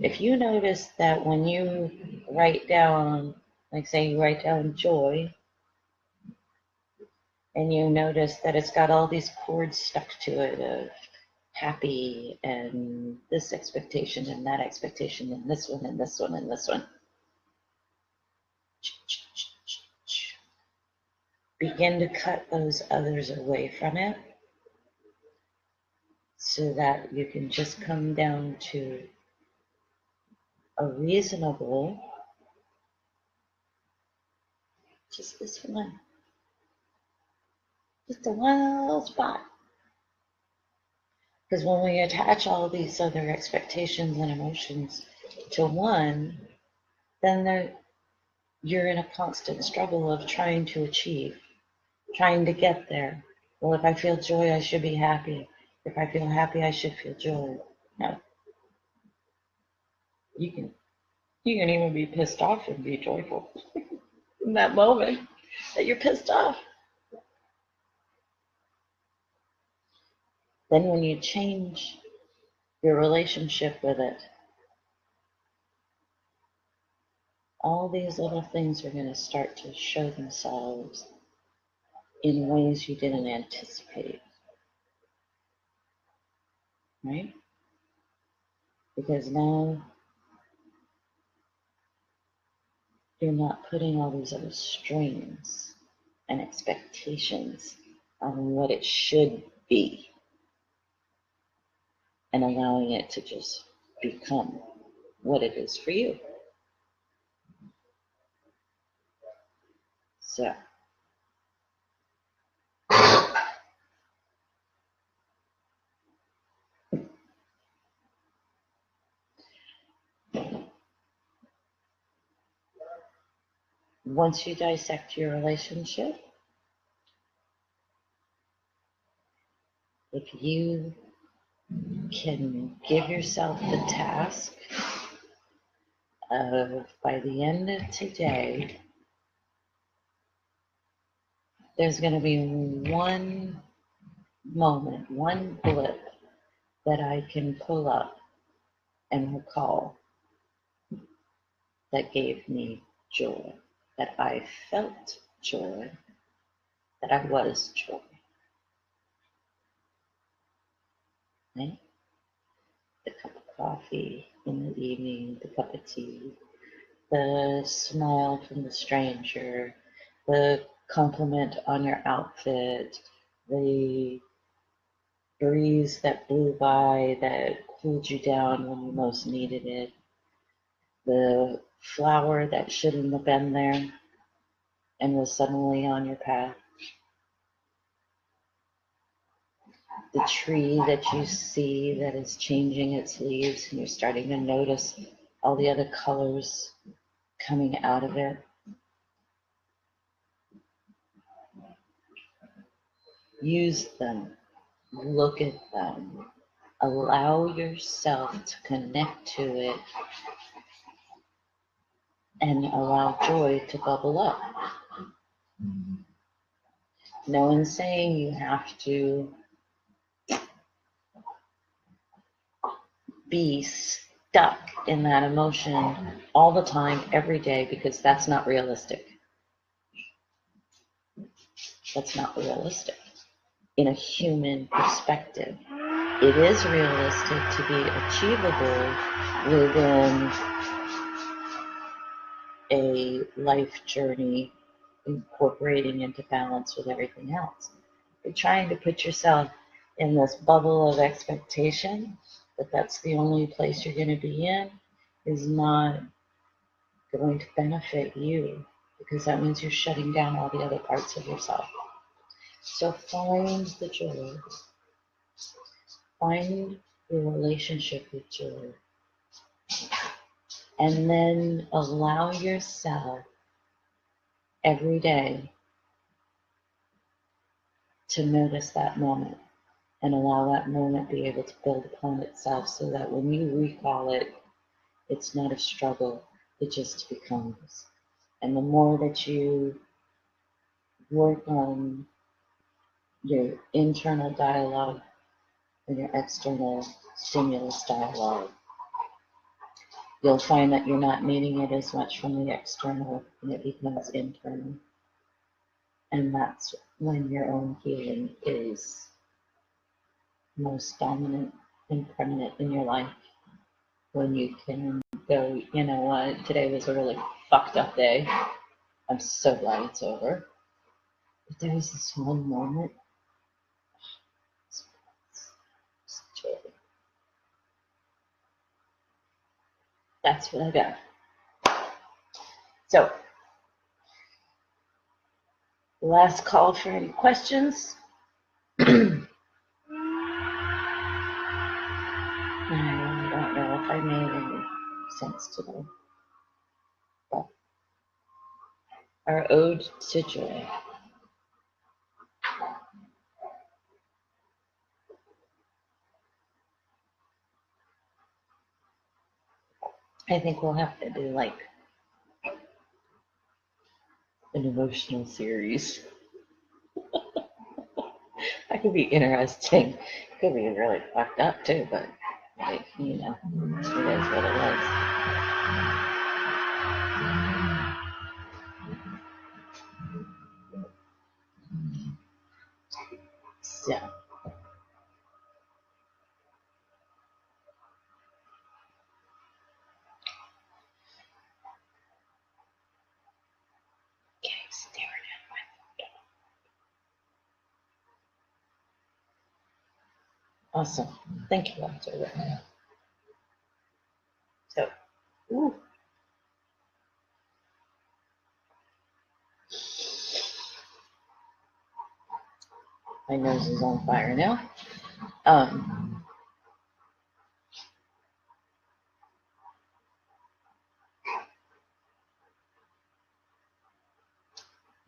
if you notice that when you write down, like say you write down joy, and you notice that it's got all these chords stuck to it of happy and this expectation and that expectation and this one and this one and this one, begin to cut those others away from it so that you can just come down to a reasonable, just this one. Just a one little spot. Because when we attach all these other expectations and emotions to one, then you're in a constant struggle of trying to achieve, trying to get there. Well, if I feel joy, I should be happy. If I feel happy, I should feel joy. No, you can even be pissed off and be joyful in that moment that you're pissed off. Then when you change your relationship with it, all these little things are going to start to show themselves in ways you didn't anticipate, right? Because now you're not putting all these other strings and expectations on what it should be and allowing it to just become what it is for you. So, once you dissect your relationship, if you can give yourself the task of, by the end of today, there's going to be one moment, one blip that I can pull up and recall that gave me joy, that I felt joy, that I was joy. Right? The cup of coffee in the evening, the cup of tea, the smile from the stranger, the compliment on your outfit, the breeze that blew by that cooled you down when you most needed it, the flower that shouldn't have been there and was suddenly on your path, the tree that you see that is changing its leaves and you're starting to notice all the other colors coming out of it. Use them, look at them, allow yourself to connect to it and allow joy to bubble up. No one's saying you have to be stuck in that emotion all the time, every day, because that's not realistic. That's not realistic. In a human perspective, it is realistic to be achievable within a life journey incorporating into balance with everything else. You're trying to put yourself in this bubble of expectation that that's the only place you're going to be in is not going to benefit you, because that means you're shutting down all the other parts of yourself. So find the joy. Find your relationship with joy. And then allow yourself every day to notice that moment and allow that moment be able to build upon itself so that when you recall it, it's not a struggle, it just becomes. And the more that you work on your internal dialogue and your external stimulus dialogue, you'll find that you're not needing it as much from the external and it becomes internal. And that's when your own healing is most dominant and permanent in your life. When you can go, you know what, today was a really fucked up day. I'm so glad it's over. But there was this one moment. That's what I got. So Last call for any questions. I really don't know if I made any sense today. But our ode to joy. I think we'll have to do like an emotional series. That could be interesting. Could be really fucked up too, but like, you know, it is what it is. So, okay, staring at my awesome. Thank you, October. So, ooh. My nose is on fire now. I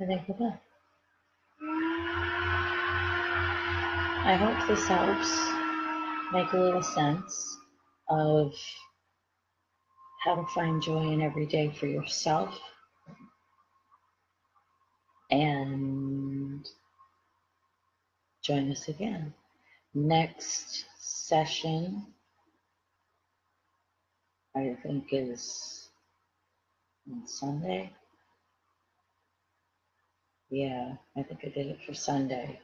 think we're done. I hope this helps make a little sense of how to find joy in every day for yourself. And join us again. Next session, I think, is on Sunday. Yeah, I think I did it for Sunday.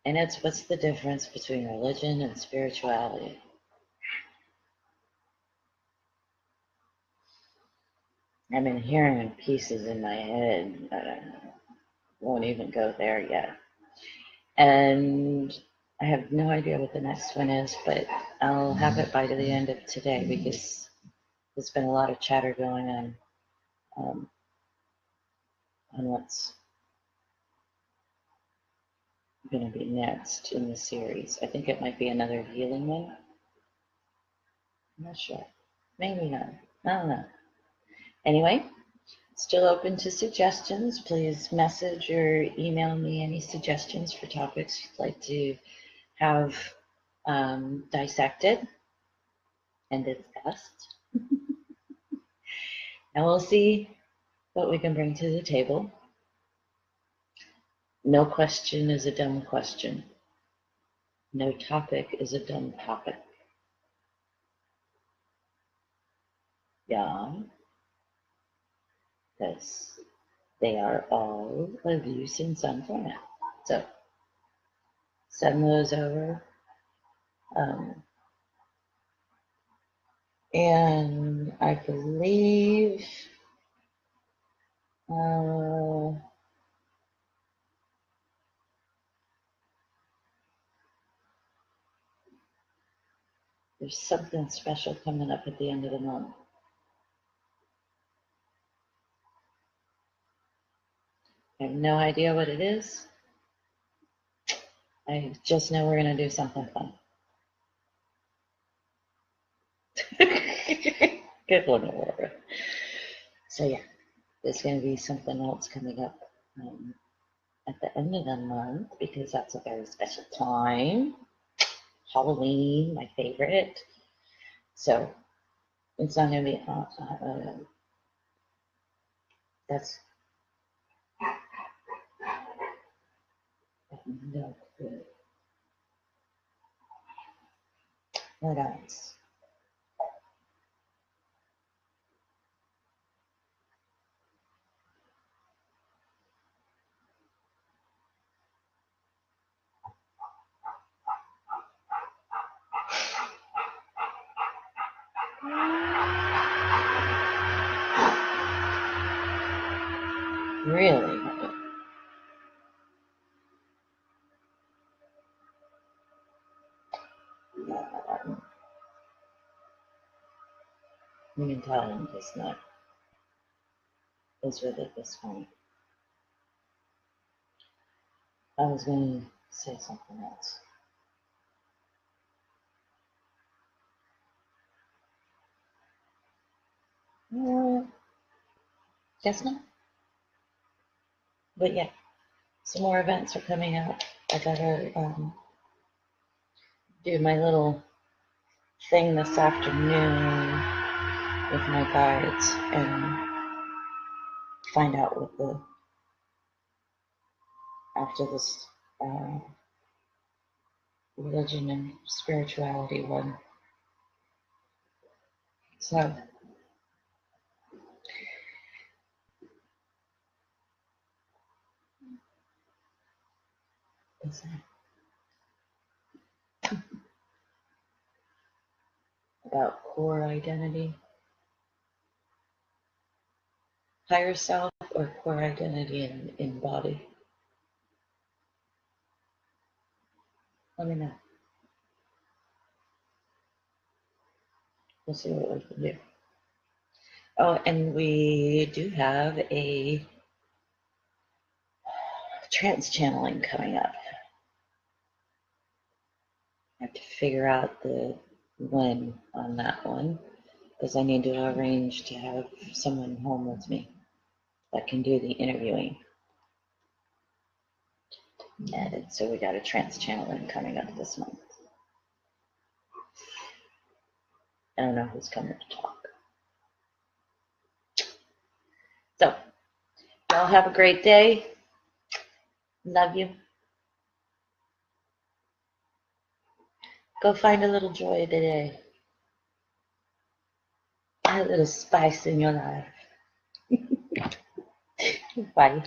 And it's what's the difference between religion and spirituality? I've been hearing pieces in my head. I won't even go there yet. And I have no idea what the next one is, but I'll have it by the end of today because there's been a lot of chatter going on what's going to be next in the series. I think it might be another healing one. I'm not sure. Maybe not. I don't know. Anyway, still open to suggestions. Please message or email me any suggestions for topics you'd like to have dissected and discussed. And we'll see what we can bring to the table. No question is a dumb question. No topic is a dumb topic. Yeah, because they are all of use in some format. So send those over. And I believe there's something special coming up at the end of the month. I have no idea what it is. I just know we're going to do something fun. Good one, Laura. So yeah, there's going to be something else coming up at the end of the month because that's a very special time. Halloween, my favorite. So it's not going to be, that's no clue. What else? Really? You can tell I'm just not as with it this point. I was going to say something else. Guess not. But yeah, some more events are coming up. I gotta do my little thing this afternoon with my guides and find out what the after this uh, religion and spirituality one. So about core identity, higher self, or core identity in body. Let me know. We'll see what we can do. Oh, and we do have a trance channeling coming up. I have to figure out the when on that one because I need to arrange to have someone home with me that can do the interviewing. And so we got a trance channeling coming up this month. I don't know who's coming to talk. So, y'all have a great day. Love you. Go find a little joy today. Add a little spice in your life. Bye.